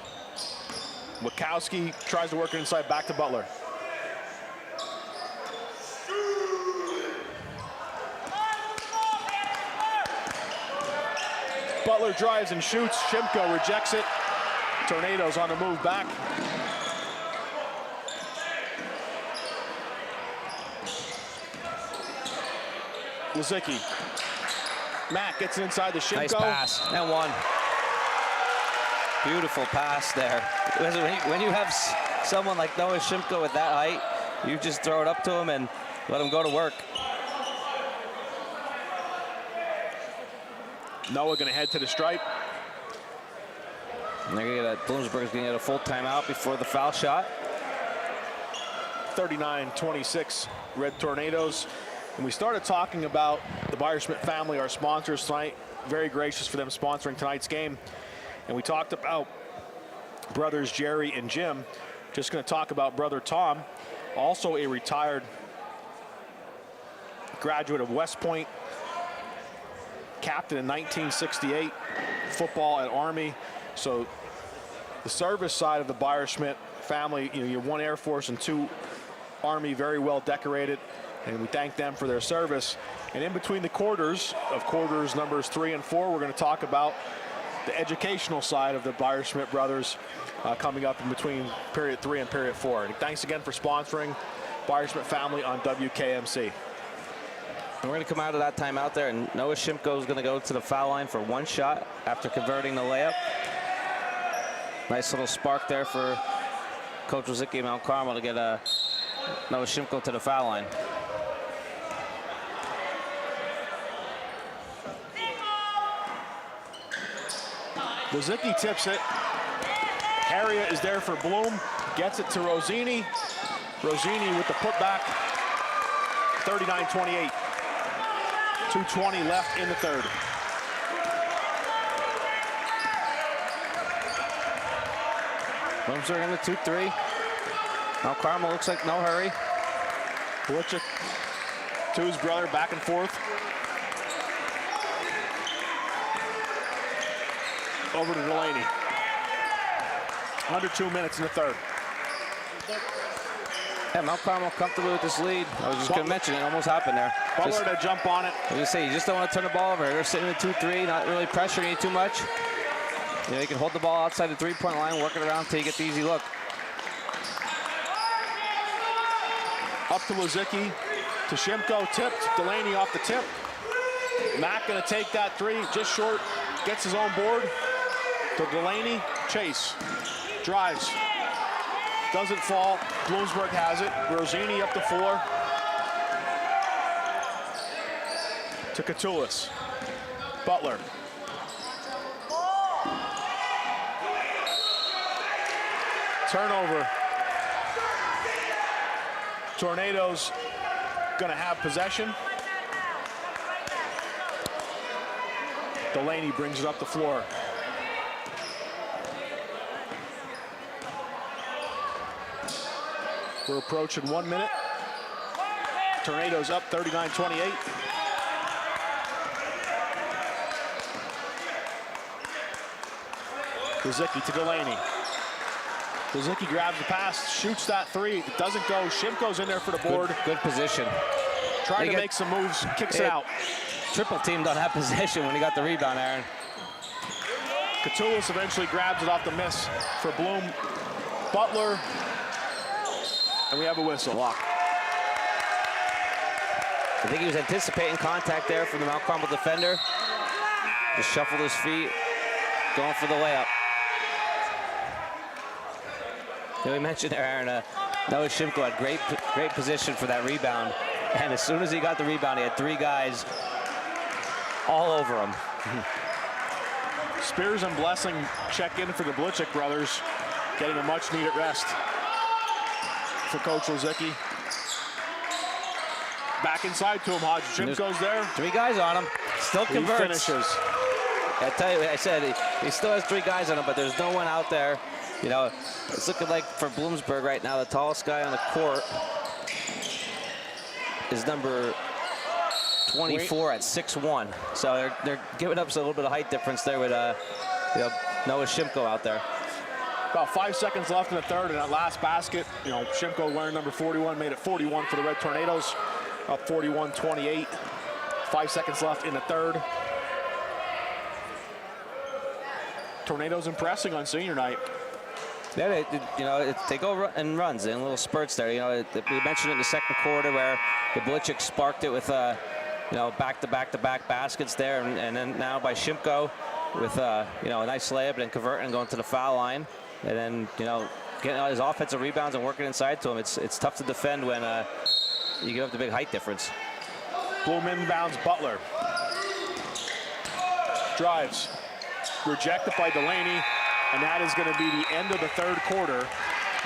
Wachowski tries to work it inside, back to Butler. Butler drives and shoots. Shimko rejects it. Tornadoes on the move back. Lizicki. Matt gets it inside the Shimko. Nice pass, and 1. Beautiful pass there. When you have someone like Noah Shimko with that height, you just throw it up to him and let him go to work. Noah gonna head to the stripe. And they're gonna get Bloomsburg's gonna get a full timeout before the foul shot. 39-26, Red Tornadoes. And we started talking about the Beyer-Schmidt family, our sponsors tonight. Very gracious for them sponsoring tonight's game. And we talked about brothers Jerry and Jim. Just going to talk about brother Tom, also a retired graduate of West Point, captain in 1968, football at Army. So the service side of the Beyer-Schmidt family, you have 1 Air Force and 2 Army, very well decorated. And we thank them for their service. And in between the quarters, of quarters numbers 3 and 4, we're going to talk about the educational side of the Beyer-Schmidt brothers coming up in between period 3 and period 4. And thanks again for sponsoring Beyer-Schmidt family on WKMC. And we're going to come out of that timeout there, and Noah Shimko is going to go to the foul line for 1 shot after converting the layup. Nice little spark there for Coach Lizicki of Mount Carmel to get Noah Shimko to the foul line. Lizicki tips it. Harriet is there for Bloom. Gets it to Rosini. Rosini with the putback. 39-28. 2:20 left in the third. Bloomsburg in the 2-3. Mount Carmel looks like no hurry. Blitchick to his brother, back and forth. Over to Delaney. Under 2 minutes in the third. Yeah, Mount Carmel comfortable with this lead. I was just going to mention it almost happened there. Butler to jump on it. I was going to say, you just don't want to turn the ball over. They're sitting in 2-3, not really pressuring you too much. You know, you can hold the ball outside the 3-point line, work it around until you get the easy look. Up to Lizicki, to Shimko, tipped. Delaney off the tip. Mack gonna take that 3, just short, gets his own board. to Delaney. Chase drives. Doesn't fall. Bloomsburg has it. Rosini up the floor. To Catullus. Butler. Turnover. Tornadoes gonna have possession. Delaney brings it up the floor. We're approaching 1 minute. Tornadoes up 39-28. Grzicki to Delaney. Grzicki grabs the pass, shoots that three. It doesn't go. Shimko's in there for the board. Good position. Trying to make some moves, kicks it out. Triple team don't have possession when he got the rebound, Aaron. Catullus eventually grabs it off the miss for Bloom. Butler. And we have a whistle. Block. I think he was anticipating contact there from the Mount Carmel defender. Just shuffled his feet, going for the layup. We mentioned there, Aaron, Noah Shimko had great position for that rebound. And as soon as he got the rebound, he had three guys all over him. Spears and Blessing check in for the Blitchick brothers, getting a much needed rest for Coach Lozicki. Back inside to him, Hodge. Shimko's there. Three guys on him, still converts. He finishes. I tell you, I said he still has three guys on him, but there's no one out there. You know, it's looking like for Bloomsburg right now, the tallest guy on the court is number 24 at 6'1". So they're giving up a little bit of height difference there with Noah Shimko out there. About 5 seconds left in the third, and that last basket, Shimko wearing number 41 made it 41 for the Red Tornadoes, up 41-28. 5 seconds left in the third. Tornadoes impressing on senior night. Yeah, they go in runs in little spurts there. We mentioned it in the second quarter where the Blitchick sparked it with back-to-back baskets there, and then now by Shimko with a nice layup and converting and going to the foul line, and then getting all his offensive rebounds and working inside to him. It's tough to defend when you give up the big height difference. Bloom inbounds Butler. Drives. Rejected by Delaney. And that is going to be the end of the third quarter.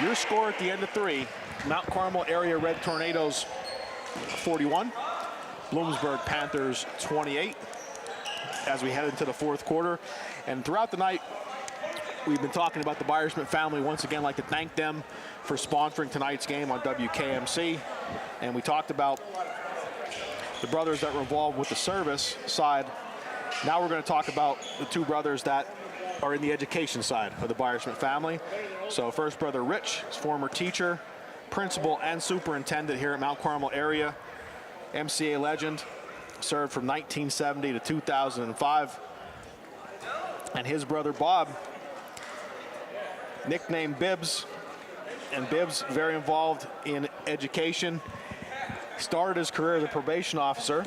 Your score at the end of three, Mount Carmel area Red Tornadoes 41, Bloomsburg Panthers 28, as we head into the fourth quarter. And throughout the night, we've been talking about the Byersman family. Once again, like to thank them for sponsoring tonight's game on WKMC. And we talked about the brothers that were involved with the service side. Now we're going to talk about the two brothers that are in the education side of the Byersman family. So first brother Rich is former teacher, principal, and superintendent here at Mount Carmel area. MCA legend, served from 1970 to 2005. And his brother Bob, nicknamed Bibbs, and Bibbs very involved in education. Started his career as a probation officer,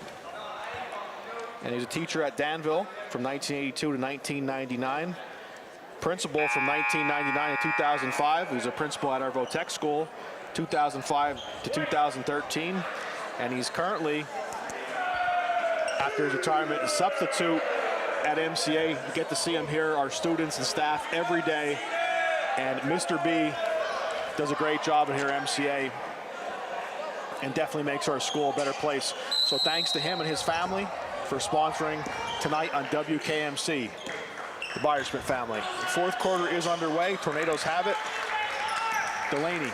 and he's a teacher at Danville from 1982 to 1999. Principal from 1999 to 2005. He was a principal at our Votech School, 2005 to 2013. And he's currently, after his retirement, a substitute at MCA. You get to see him here, our students and staff, every day. And Mr. B does a great job in here at MCA and definitely makes our school a better place. So thanks to him and his family for sponsoring tonight on WKMC, the Byersman family. The fourth quarter is underway. Tornadoes have it. Delaney.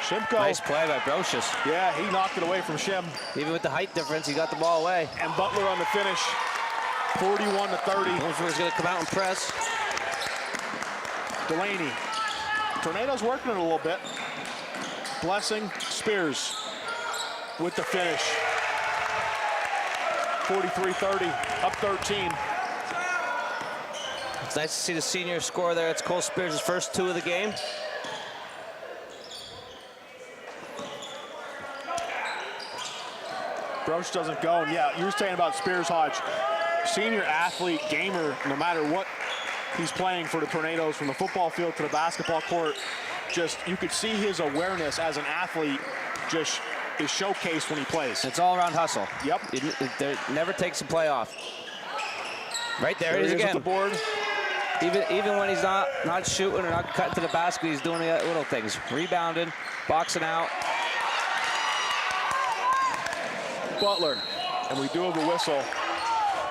Shimko. Nice play by Brocious. Yeah, he knocked it away from Shim. Even with the height difference, he got the ball away. And Butler on the finish, 41 to 30. Bloomsburg's gonna come out and press. Delaney. Tornadoes working it a little bit. Blessing, Spears with the finish. 43-30, up 13. It's nice to see the senior score there. It's Cole Spears' first two of the game. Broach doesn't go, and yeah, you were saying about Spears, Hodge. senior athlete, gamer, no matter what he's playing for the Tornadoes, from the football field to the basketball court. Just, you could see his awareness as an athlete just is showcased when he plays. It's all around hustle. Yep. It never takes a play off. Right there, it is again. With the board. Even when he's not shooting or not cutting to the basket, he's doing the little things. Rebounding, boxing out. Butler, and we do have a whistle.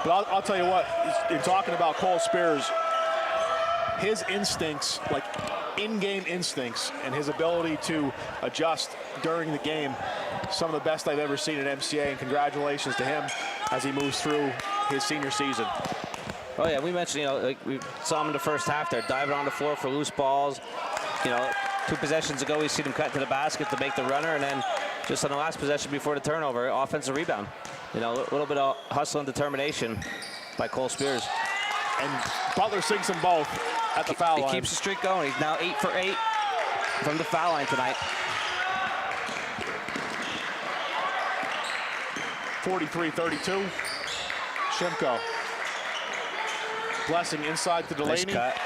But I'll tell you what, in talking about Cole Spears, his instincts, like in-game instincts, and his ability to adjust during the game, some of the best I've ever seen at MCA, and congratulations to him as he moves through his senior season. Oh yeah, we mentioned, like we saw him in the first half there, diving on the floor for loose balls. 2 possessions ago, we seen him cut to the basket to make the runner, and then just on the last possession before the turnover, offensive rebound. A little bit of hustle and determination by Cole Spears. And Butler sinks them both at the foul line. He keeps the streak going. He's now 8 for 8 from the foul line tonight. 43-32. Shimko. Blessing inside to Delaney. Nice cut.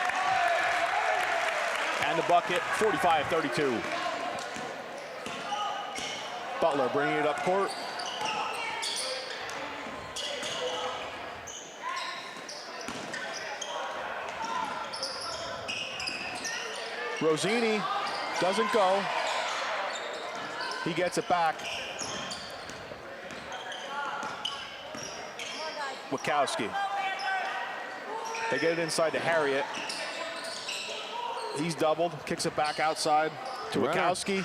And the bucket, 45-32. Butler bringing it up court. Rosini doesn't go. He gets it back. Wachowski. They get it inside to Harriet. He's doubled, kicks it back outside to Wachowski.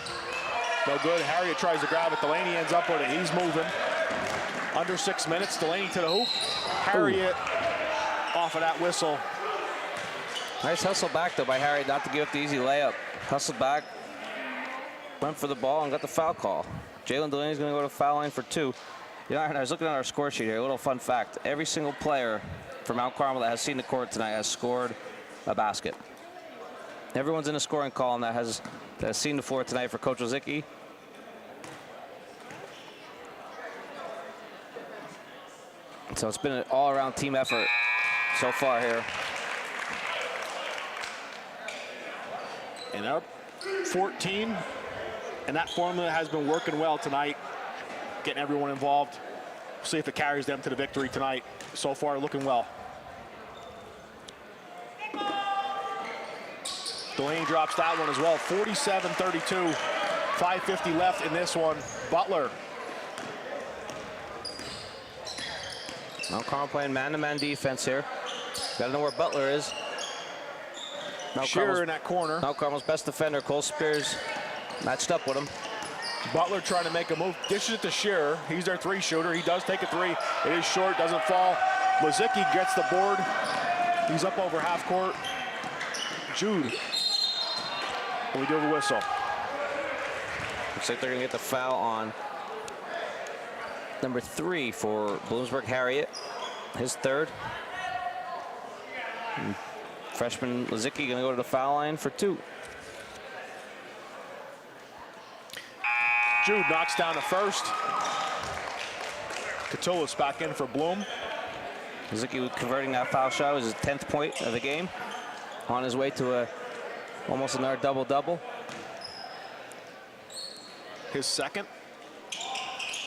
No good. Harriet tries to grab it. Delaney ends up with it. He's moving. Under 6 minutes. Delaney to the hoop. Harriet off of that whistle. Nice hustle back, though, by Harriet, not to give up the easy layup. Hustled back, went for the ball, and got the foul call. Jalen Delaney's going to go to the foul line for 2. I was looking at our score sheet here. A little fun fact. Every single player from Mount Carmel that has seen the court tonight has scored a basket. Everyone's in the scoring column that has seen the floor tonight for Coach Ozicki. So it's been an all-around team effort so far here. And up 14, and that formula has been working well tonight, getting everyone involved. We'll see if it carries them to the victory tonight. So far, looking well. Delaney drops that one as well. 47-32, 5:50 left in this one. Butler. Mount Carmel playing man-to-man defense here. Got to know where Butler is. Shearer in that corner. Mount Carmel's best defender, Cole Spears, matched up with him. Butler trying to make a move. Dishes it to Shearer. He's their 3 shooter. He does take a 3. It is short, doesn't fall. Lazicki gets the board. He's up over half court. Jude. And we do have a whistle. Looks like they're going to get the foul on number 3 for Bloomsburg, Harriet. His 3rd. Freshman Lazicki going to go to the foul line for 2. Jude knocks down the first. Catullus back in for Bloom. Lazicki converting that foul shot. Was his 10th point of the game. On his way to almost another double-double. His 2nd.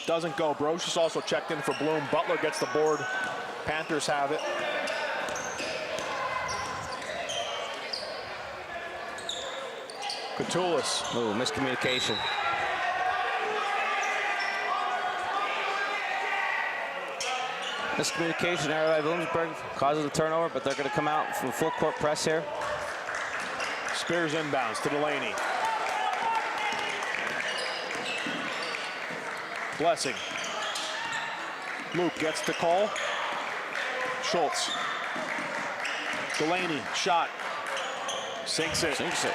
Doesn't go. Brocious also checked in for Bloom. Butler gets the board. Panthers have it. Catullus. Ooh, miscommunication. Miscommunication error by Bloomsburg causes a turnover, but they're going to come out from full court press here. Spears inbounds to Delaney. Blessing. Luke gets the call. Schultz. Delaney, shot. Sinks it.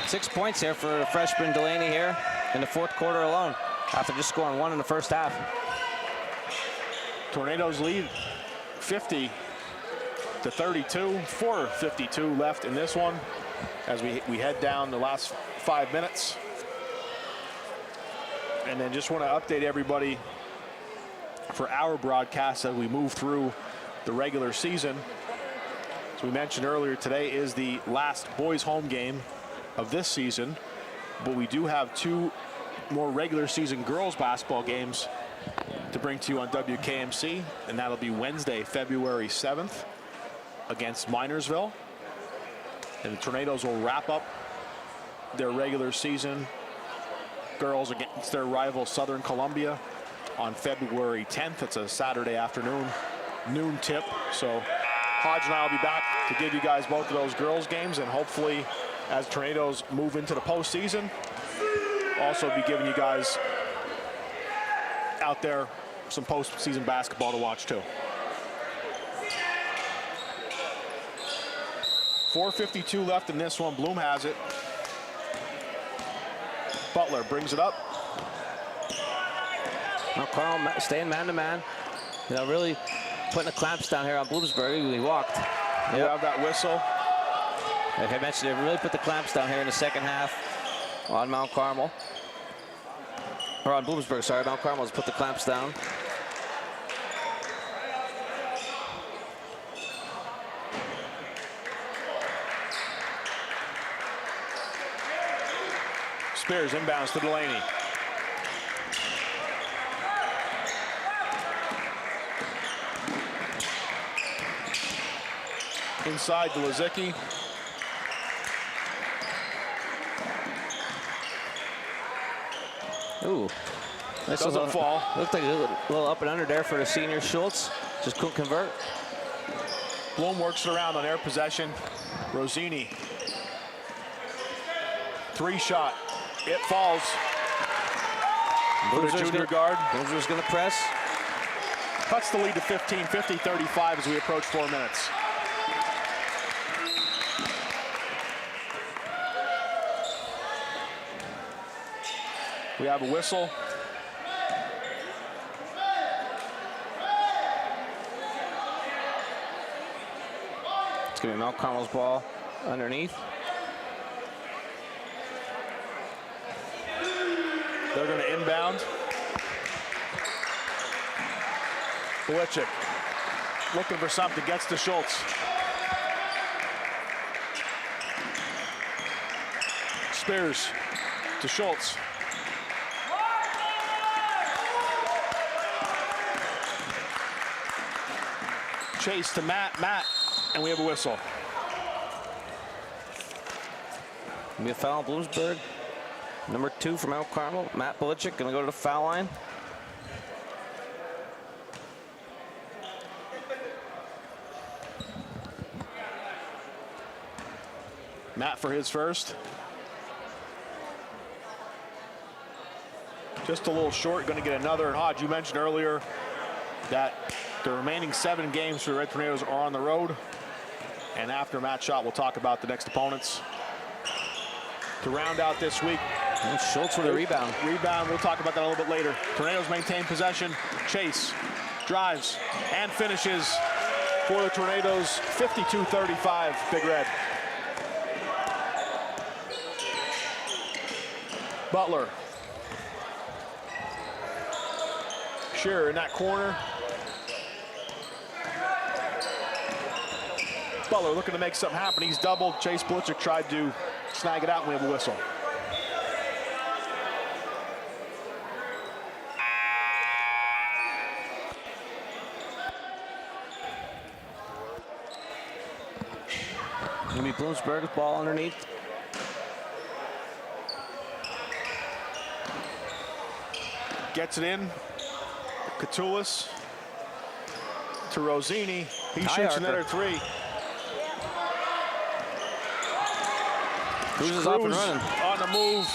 6 points here for freshman Delaney here in the 4th quarter alone, after just scoring 1 in the first half. Tornadoes lead 50-32, 4:52 left in this one as we head down the last 5 minutes. And then just want to update everybody for our broadcast as we move through the regular season. As we mentioned earlier, today is the last boys home game of this season, but we do have 2 more regular season girls basketball games to bring to you on WKMC, and that'll be Wednesday, February 7th against Minersville. And the Tornadoes will wrap up their regular season girls against their rival Southern Columbia on February 10th. It's a Saturday afternoon, noon tip. So Hodge and I will be back to give you guys both of those girls games, and hopefully as Tornadoes move into the postseason, also be giving you guys out there some postseason basketball to watch too. 4:52 left in this one. Bloom has it. Butler brings it up. Now Carl staying man-to-man. You know, really putting the clamps down here on Bloomsburg. He walked. You have that whistle. Like I mentioned, they really put the clamps down here in the second half on Mount Carmel. Or on Bloomsburg, sorry. Mount Carmel has put the clamps down. Spears inbounds to Delaney. Inside to Lazicki. Ooh. Nice Doesn't fall. Looked like a little up and under there for the senior Schultz. Just couldn't convert. Bloom works it around on their possession. Rosini. 3-shot. It falls. For the junior guard. Bloomsburg's going to press. Cuts the lead to 15, 50-35 as we approach 4 minutes. We have a whistle. It's going to be Mount Carmel's ball underneath. They're going to inbound. Belichick looking for something, gets to Schultz. Spears to Schultz. Chase to Matt, and we have a whistle. We have foul on Bloomsburg. Number 2 from Mount Carmel, Matt Belichick, going to go to the foul line. Matt for his first. Just a little short, going to get another. And Hodge, you mentioned earlier that the remaining 7 games for the Red Tornadoes are on the road. And after Matt's shot, we'll talk about the next opponents. To round out this week, and Schultz with a rebound. We'll talk about that a little bit later. Tornadoes maintain possession. Chase drives and finishes for the Tornadoes. 52-35, Big Red. Butler. Shearer in that corner. Butler looking to make something happen. He's doubled. Chase Belichick tried to snag it out, and we have a whistle. Gonna be Bloomsburg's ball underneath. Gets it in. Catullus to Rosini. He shoots another 3. Cruz is up and running. On the move.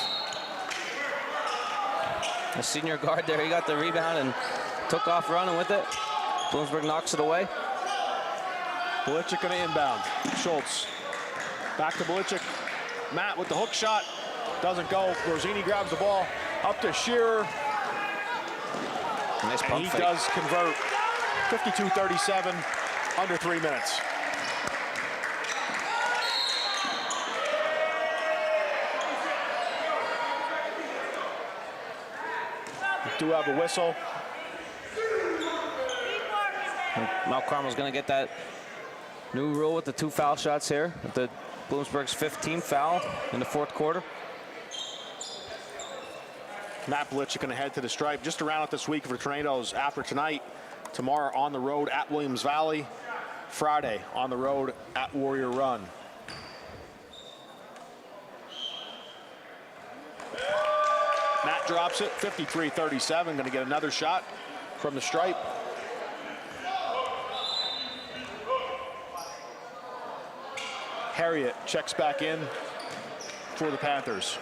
The senior guard there, he got the rebound and took off running with it. Bloomsburg knocks it away. Belichick going to inbound. Schultz. Back to Belichick. Matt with the hook shot. Doesn't go. Rosini grabs the ball. Up to Shearer. Nice and pump he fake. does convert. 52-37, under 3 minutes. We do have a whistle. Mount Carmel's going to get that new rule with the 2 foul shots here. With the Bloomsburg's 15th foul in the 4th quarter. Matt Belichick going to head to the stripe. Just to round out this week for Tornadoes after tonight. Tomorrow on the road at Williams Valley. Friday on the road at Warrior Run. Matt drops it, 53-37. Going to get another shot from the stripe. Harriet checks back in for the Panthers.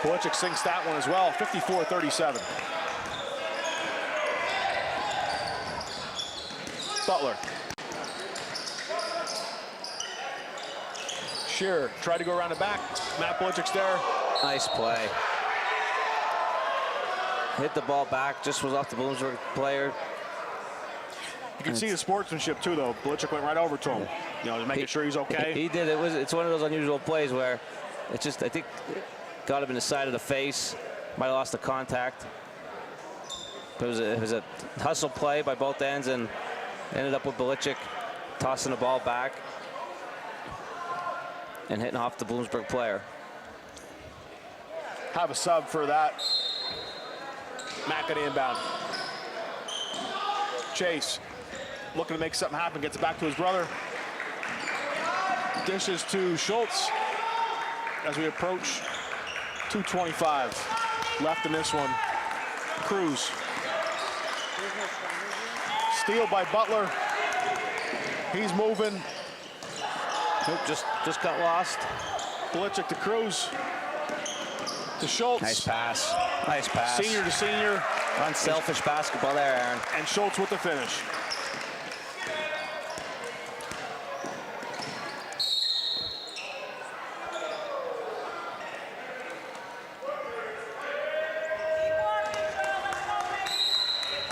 Belichick sinks that one as well, 54-37. Butler. Shearer tried to go around the back. Matt Belichick's there. Nice play. Hit the ball back, just was off the Bloomsburg player. You can see the sportsmanship too, though. Belichick went right over to him, you know, making sure he's okay. He did. It's one of those unusual plays where it just, I think, got him in the side of the face. Might have lost the contact. But it was a hustle play by both ends, and ended up with Belichick tossing the ball back and hitting off the Bloomsburg player. Have a sub for that. Mack at inbound. Chase looking to make something happen, gets it back to his brother. Dishes to Schultz as we approach 2:25 left in this one. Cruz. Steal by Butler. He's moving. Nope, just got lost. Belichick to Cruz. To Schultz. Nice pass. Nice pass. Senior to senior. Unselfish basketball there, Aaron. And Schultz with the finish.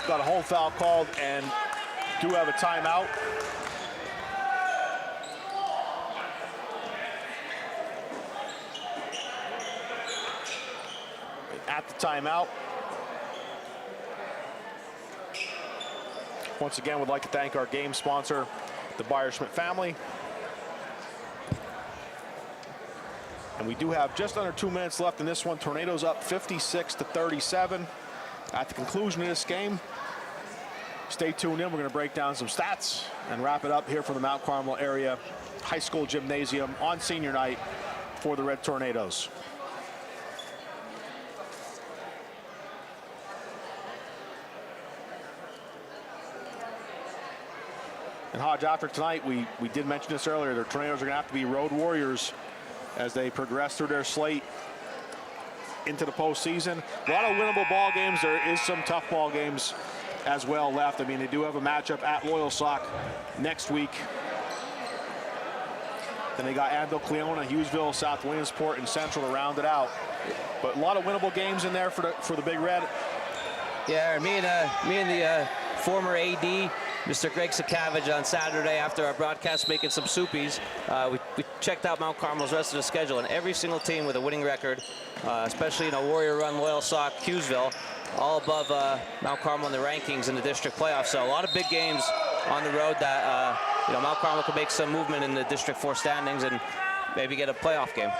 Got a hold foul called and do have a timeout. At the timeout. Once again, would like to thank our game sponsor, the Beyer-Schmidt family. And we do have just under 2 minutes left in this one. Tornadoes up 56-37. At the conclusion of this game, stay tuned in. We're going to break down some stats and wrap it up here from the Mount Carmel area high school gymnasium on senior night for the Red Tornadoes. And Hodge, after tonight, we did mention this earlier, the Tornadoes are going to have to be road warriors as they progress through their slate into the postseason. A lot of winnable ball games. There is some tough ball games as well left. I mean, they do have a matchup at Loyalsock next week. Then they got Anvil, Cleona, Hughesville, South Williamsport, and Central to round it out. But a lot of winnable games in there for the Big Red. Yeah, me and the former AD, Mr. Greg Sakavage, on Saturday after our broadcast making some soupies, we checked out Mount Carmel's rest of the schedule, and every single team with a winning record, especially Warrior Run, Loyalsock, Hughesville, all above Mount Carmel in the rankings in the district playoffs. So a lot of big games on the road that Mount Carmel could make some movement in the District 4 standings and maybe get a playoff game.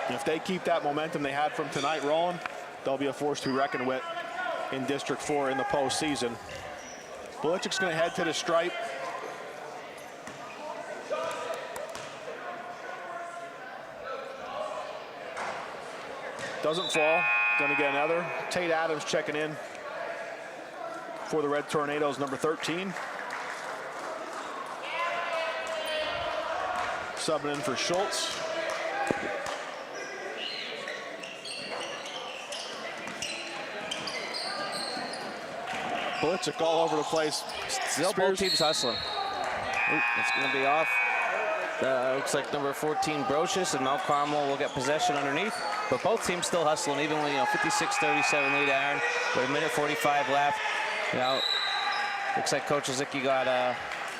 If they keep that momentum they had from tonight rolling, they'll be a force to be reckoned with in District 4 in the postseason. Belichick's going to head to the stripe. Doesn't fall. Going to get another. Tate Adams checking in for the Red Tornadoes, number 13. Subbing in for Schultz. Belichick all over the place. Still both teams hustling. Oop, it's going to be off. Looks like number 14, Brocious, and Mount Carmel will get possession underneath. But both teams still hustling, even with 56-37 lead, Aaron, with 1:45 left. Looks like Coach Ozicki got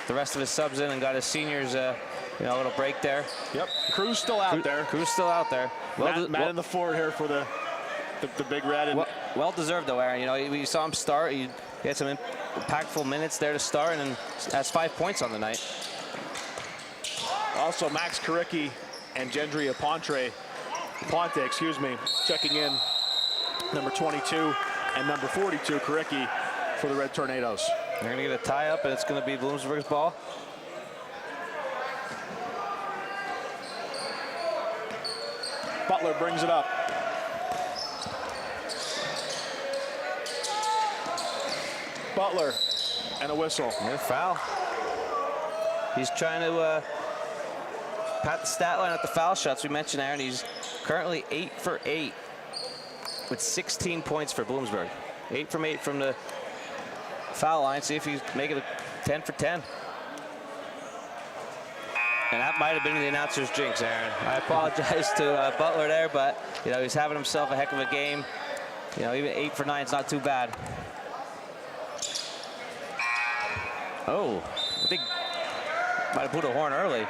the rest of his subs in and got his seniors You know, a little break there. Yep, Cruz still out there. Cruz still out there. Matt in the forward here for the Big Red. And well deserved though, Aaron. You know, we saw him start. He had some impactful minutes there to start, and then has 5 points on the night. Also, Max Karicki and Gendry Ponte, excuse me, checking in. Number 22 and number 42, Karicki, for the Red Tornadoes. They're going to get a tie-up, and it's going to be Bloomsburg's ball. Butler brings it up. Butler and a whistle. And a foul. He's trying to pat the stat line at the foul shots. We mentioned, Aaron, he's currently 8 for 8 with 16 points for Bloomsburg. 8 from 8 from the foul line. See if he's making it 10 for 10. And that might have been the announcer's jinx, Aaron. I apologize to Butler there, but you know, he's having himself a heck of a game. You know, even 8 for 9 is not too bad. Oh, I think might have put a horn early.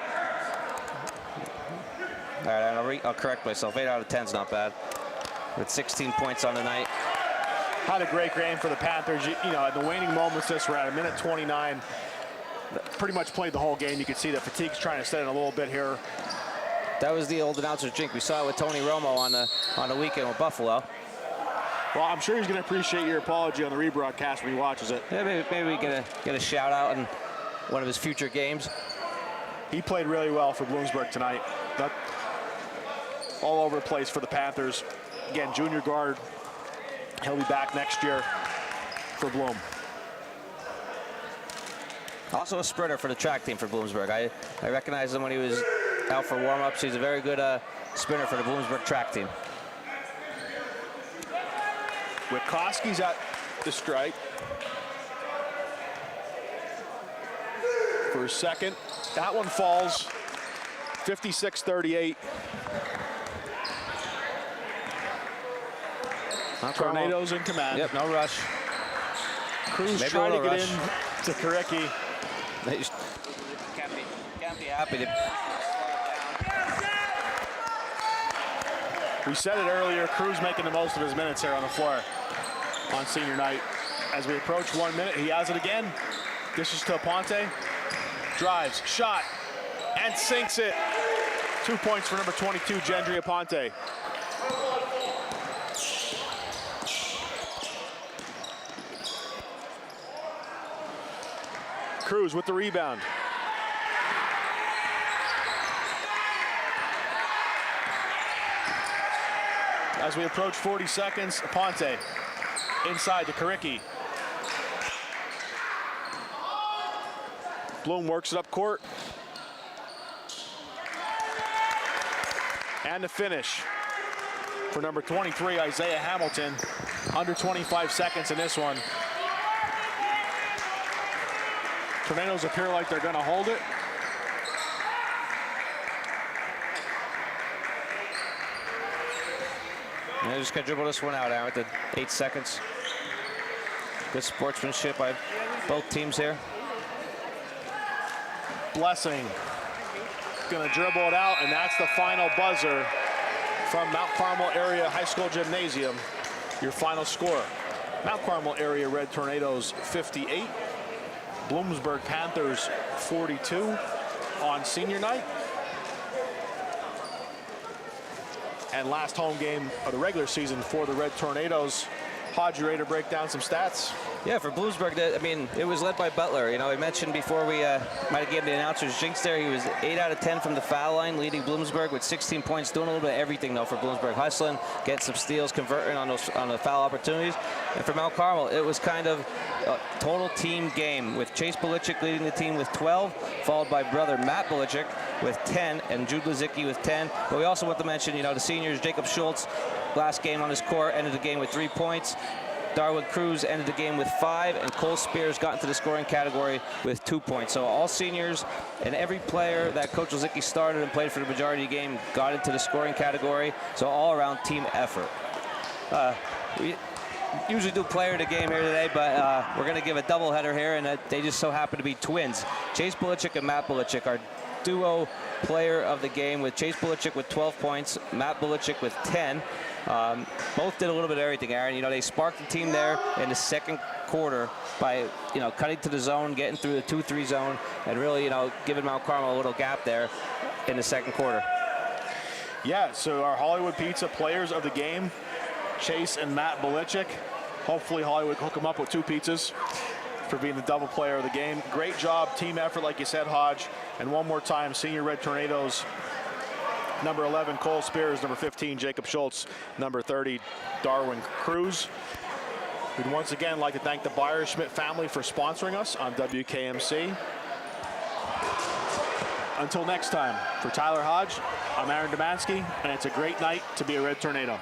All right, I'll correct myself. 8 out of 10 is not bad. With 16 points on the night. Had a great game for the Panthers. You know, in the waning moments, we're at a minute 29. Pretty much played the whole game. You can see that fatigue's trying to set in a little bit here. That was the old announcer's jinx. We saw it with Tony Romo on the weekend with Buffalo. Well, I'm sure he's going to appreciate your apology on the rebroadcast when he watches it. Yeah, maybe we get a shout out in one of his future games. He played really well for Bloomsburg tonight. All over the place for the Panthers. Again, junior guard. He'll be back next year for Bloom. Also a sprinter for the track team for Bloomsburg. I recognized him when he was out for warm-ups. He's a very good sprinter for the Bloomsburg track team. Witkowski's at the strike for a second. That one falls. 56-38. Tornadoes in command. Yep, no rush. Cruz trying to get in to Karicki. They just can't be happy to. We said it earlier, Cruz making the most of his minutes here on the floor on senior night. As we approach 1 minute, he has it again. Dishes to Ponte. Drives, shot, and sinks it. 2 points for number 22, Gendry Ponte. Cruz with the rebound. As we approach 40 seconds, Ponte inside to Karicki. Bloom works it up court. And the finish for number 23, Isaiah Hamilton. Under 25 seconds in this one. Tornadoes appear like they're going to hold it. And they're just going to dribble this one out, Aaron, with the 8 seconds. Good sportsmanship by both teams here. Blessing going to dribble it out, and that's the final buzzer from Mount Carmel Area High School Gymnasium. Your final score. Mount Carmel Area Red Tornadoes 58. Bloomsburg Panthers 42 on senior night. And last home game of the regular season for the Red Tornadoes. Hodge, you ready to break down some stats? Yeah, for Bloomsburg, I mean, it was led by Butler. You know, I mentioned before we might have given the announcer's jinx there. He was 8 out of 10 from the foul line, leading Bloomsburg with 16 points, doing a little bit of everything, though, for Bloomsburg. Hustling, getting some steals, converting on the foul opportunities. And for Mount Carmel, it was kind of a total team game, with Chase Belichick leading the team with 12, followed by brother Matt Belichick with 10, and Jude Lazicki with 10. But we also want to mention, you know, the seniors, Jacob Schultz, last game on his court, ended the game with 3 points. Darwood Cruz ended the game with 5, and Cole Spears got into the scoring category with 2 points. So all seniors and every player that Coach Lazicki started and played for the majority of the game got into the scoring category. So all-around team effort. We usually do player of the game here today, but we're going to give a doubleheader here, and they just so happen to be twins. Chase Belichick and Matt Belichick are duo player of the game with Chase Bulichik with 12 points, Matt Bulichik with 10. Both did a little bit of everything, Aaron. You know, they sparked the team there in the second quarter by, you know, cutting to the zone, getting through the 2-3 zone, and really, you know, giving Mount Carmel a little gap there in the second quarter. Yeah, so our Hollywood Pizza players of the game, Chase and Matt Bulichik. Hopefully Hollywood hook them up with 2 pizzas for being the double player of the game. Great job, team effort, like you said, Hodge. And one more time, Senior Red Tornadoes, number 11, Cole Spears, number 15, Jacob Schultz, number 30, Darwin Cruz. We'd once again like to thank the Beyer-Schmidt family for sponsoring us on WKMC. Until next time, for Tyler Hodge, I'm Aaron Demansky, and it's a great night to be a Red Tornado.